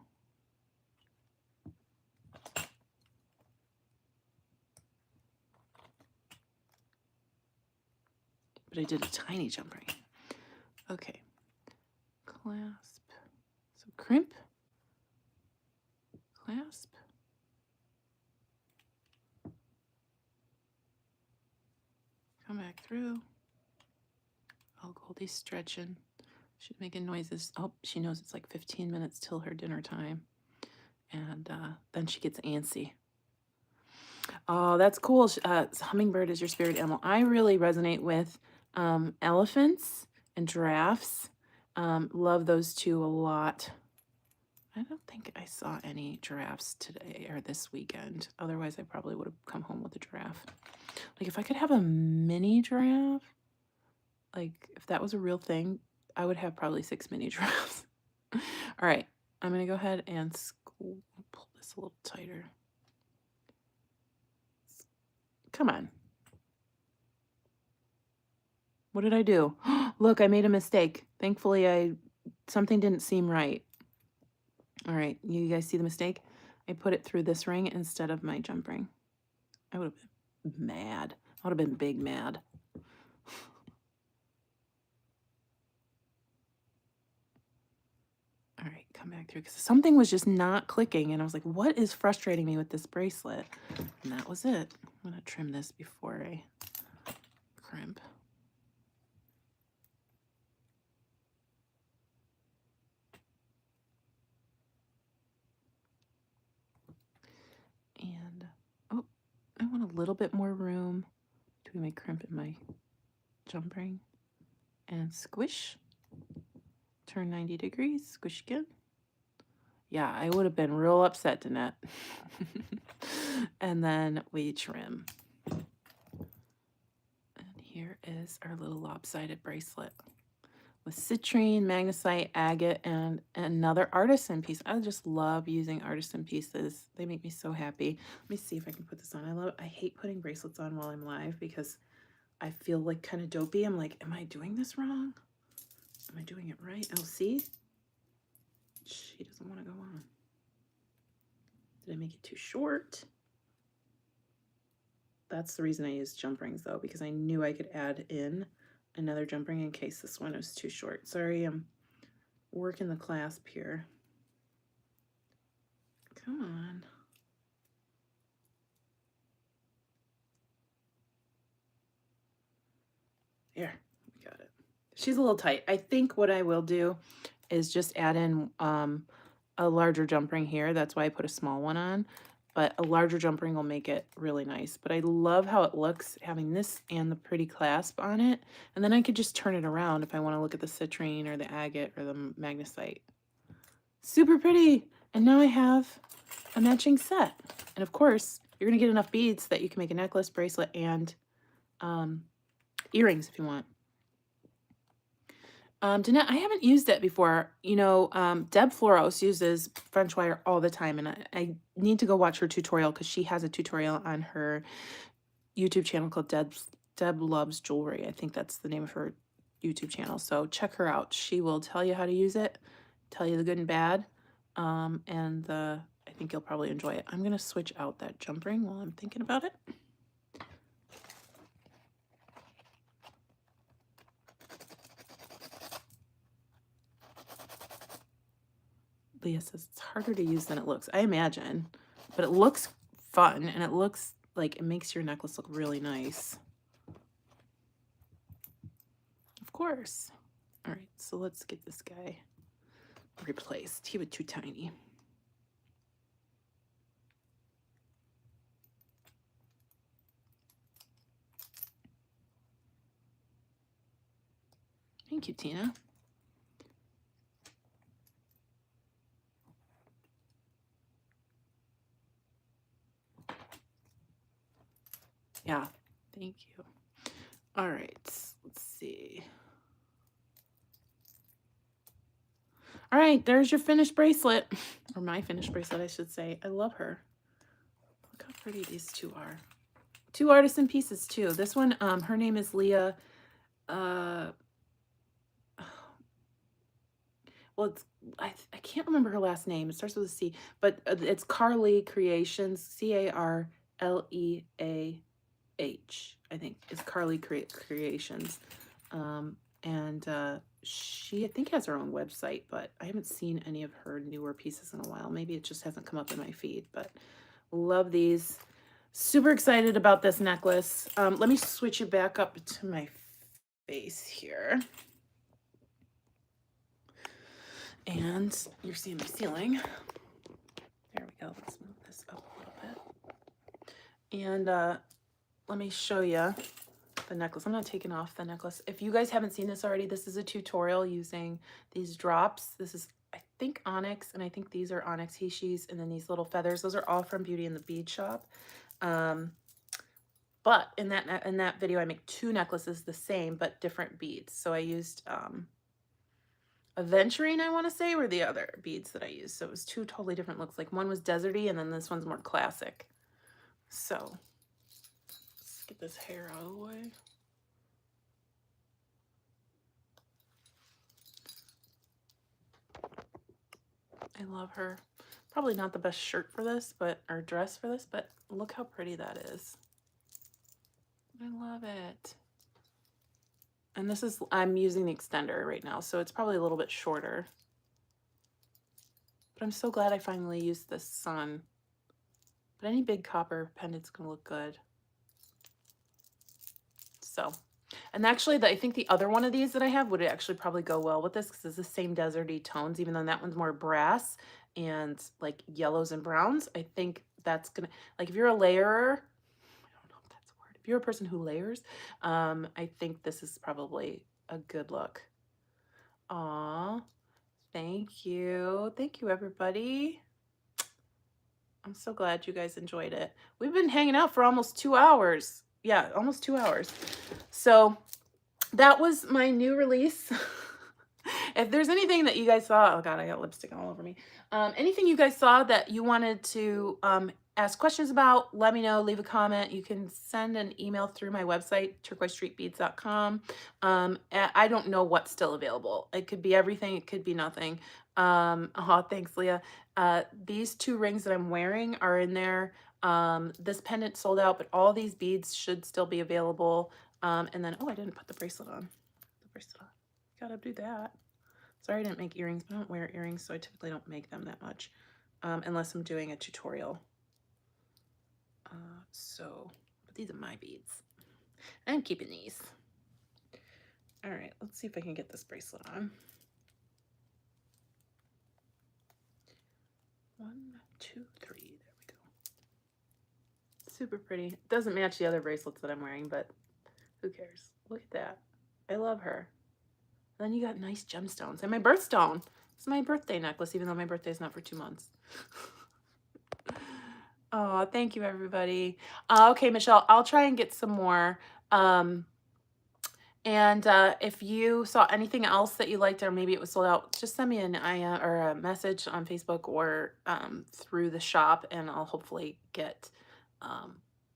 But I did a tiny jump ring. Okay. Clasp. So crimp. Clasp. Come back through. Oh, Goldie's stretching. She's making noises. Oh, she knows it's like 15 minutes till her dinner time. And then she gets antsy. Oh, that's cool. Hummingbird is your spirit animal. I really resonate with elephants and giraffes. Love those two a lot. I don't think I saw any giraffes today or this weekend. Otherwise, I probably would have come home with a giraffe. Like, if I could have a mini giraffe, like, if that was a real thing, I would have probably 6 mini giraffes. All right, I'm going to go ahead and pull this a little tighter. Come on. What did I do? Look, I made a mistake. Thankfully, something didn't seem right. All right, you guys see the mistake? I put it through this ring instead of my jump ring. I would have been mad. I would have been big mad. All right, come back through, because something was just not clicking, and I was like, what is frustrating me with this bracelet? And that was it. I'm going to trim this before I crimp. And, oh, I want a little bit more room between my crimp and my jump ring. And squish. Turn 90 degrees, squish again. Yeah, I would have been real upset, Danette. And then we trim. And here is our little lopsided bracelet with citrine, magnesite, agate, and another artisan piece. I just love using artisan pieces. They make me so happy. Let me see if I can put this on. I hate putting bracelets on while I'm live because I feel like kind of dopey. I'm like, am I doing this wrong? Am I doing it right? Oh, see? She doesn't want to go on. Did I make it too short? That's the reason I used jump rings, though, because I knew I could add in another jump ring in case this one was too short. Sorry, I'm working the clasp here. Come on. Here, we got it. She's a little tight. I think what I will do is just add in a larger jump ring here. That's why I put a small one on. But a larger jump ring will make it really nice. But I love how it looks having this and the pretty clasp on it. And then I could just turn it around if I want to look at the citrine or the agate or the magnesite. Super pretty. And now I have a matching set. And of course, you're going to get enough beads that you can make a necklace, bracelet, and earrings if you want. Danette, I haven't used it before. You know, Deb Floros uses French wire all the time, and I need to go watch her tutorial because she has a tutorial on her YouTube channel called Deb Loves Jewelry. I think that's the name of her YouTube channel. So check her out. She will tell you how to use it, tell you the good and bad, and I think you'll probably enjoy it. I'm going to switch out that jump ring while I'm thinking about it. Leah says it's harder to use than it looks. I imagine, but it looks fun and it looks like it makes your necklace look really nice. Of course. All right, so let's get this guy replaced. He was too tiny. Thank you, Tina. Yeah, thank you. All right, let's see. All right, there's your finished bracelet, or my finished bracelet, I should say. I love her. Look how pretty these two are. Two artisan pieces, too. This one, her name is Leah. Well, I can't remember her last name. It starts with a C, but it's Carly Creations, C-A-R-L-E-A-H, I think. It's Carly Creations. She, I think, has her own website, but I haven't seen any of her newer pieces in a while. Maybe it just hasn't come up in my feed, but love these. Super excited about this necklace. Let me switch it back up to my face here. And you're seeing my ceiling. There we go. Let's move this up a little bit. And let me show you the necklace. I'm not taking off the necklace. If you guys haven't seen this already, this is a tutorial using these drops. This is, I think onyx, and I think these are onyx he-she's, and then these little feathers. Those are all from Beauty and the Bead Shop. But in that video, I make 2 necklaces the same, but different beads. So I used aventurine, I want to say, were the other beads that I used. So it was 2 totally different looks. Like one was deserty, and then this one's more classic. So let's get this hair out of the way. I love her. Probably not the best shirt for this, or dress for this, but look how pretty that is. I love it. And this is, I'm using the extender right now, so it's probably a little bit shorter. But I'm so glad I finally used this sun. But any big copper pendant's gonna look good. So, and actually, I think the other one of these that I have would actually probably go well with this because it's the same deserty tones, even though that one's more brass and like yellows and browns. I think that's gonna, like if you're a layerer, I don't know if that's a word. If you're a person who layers, I think this is probably a good look. Aw, thank you. Thank you, everybody. I'm so glad you guys enjoyed it. We've been hanging out for almost 2 hours. Yeah, almost 2 hours. So that was my new release. If there's anything that you guys saw, oh God, I got lipstick all over me. Anything you guys saw that you wanted to ask questions about, let me know, leave a comment. You can send an email through my website, turquoise.streetbeads.com. I don't know what's still available. It could be everything. It could be nothing. Oh, thanks, Leah. These 2 rings that I'm wearing are in there. This pendant sold out, but all these beads should still be available. And then, oh, I didn't put the bracelet on. The bracelet on. Gotta do that. Sorry I didn't make earrings, but I don't wear earrings, so I typically don't make them that much, unless I'm doing a tutorial. But these are my beads. I'm keeping these. All right, let's see if I can get this bracelet on. 1, 2, 3, there we go. Super pretty. It doesn't match the other bracelets that I'm wearing, but who cares? Look at that. I love her. Then you got nice gemstones. And my birthstone. It's my birthday necklace, even though my birthday is not for 2 months. Oh, thank you, everybody. Okay, Michelle, I'll try and get some more. If you saw anything else that you liked, or maybe it was sold out, just send me an or a message on Facebook or through the shop, and I'll hopefully get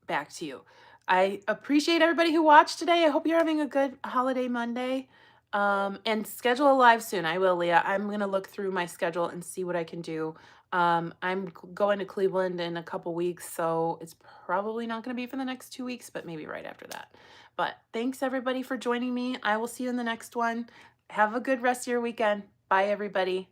back to you. I appreciate everybody who watched today. I hope you're having a good holiday Monday. And schedule a live soon. I will, Leah. I'm going to look through my schedule and see what I can do. I'm going to Cleveland in a couple weeks, so it's probably not going to be for the next 2 weeks, but maybe right after that. But thanks everybody for joining me. I will see you in the next one. Have a good rest of your weekend. Bye, everybody.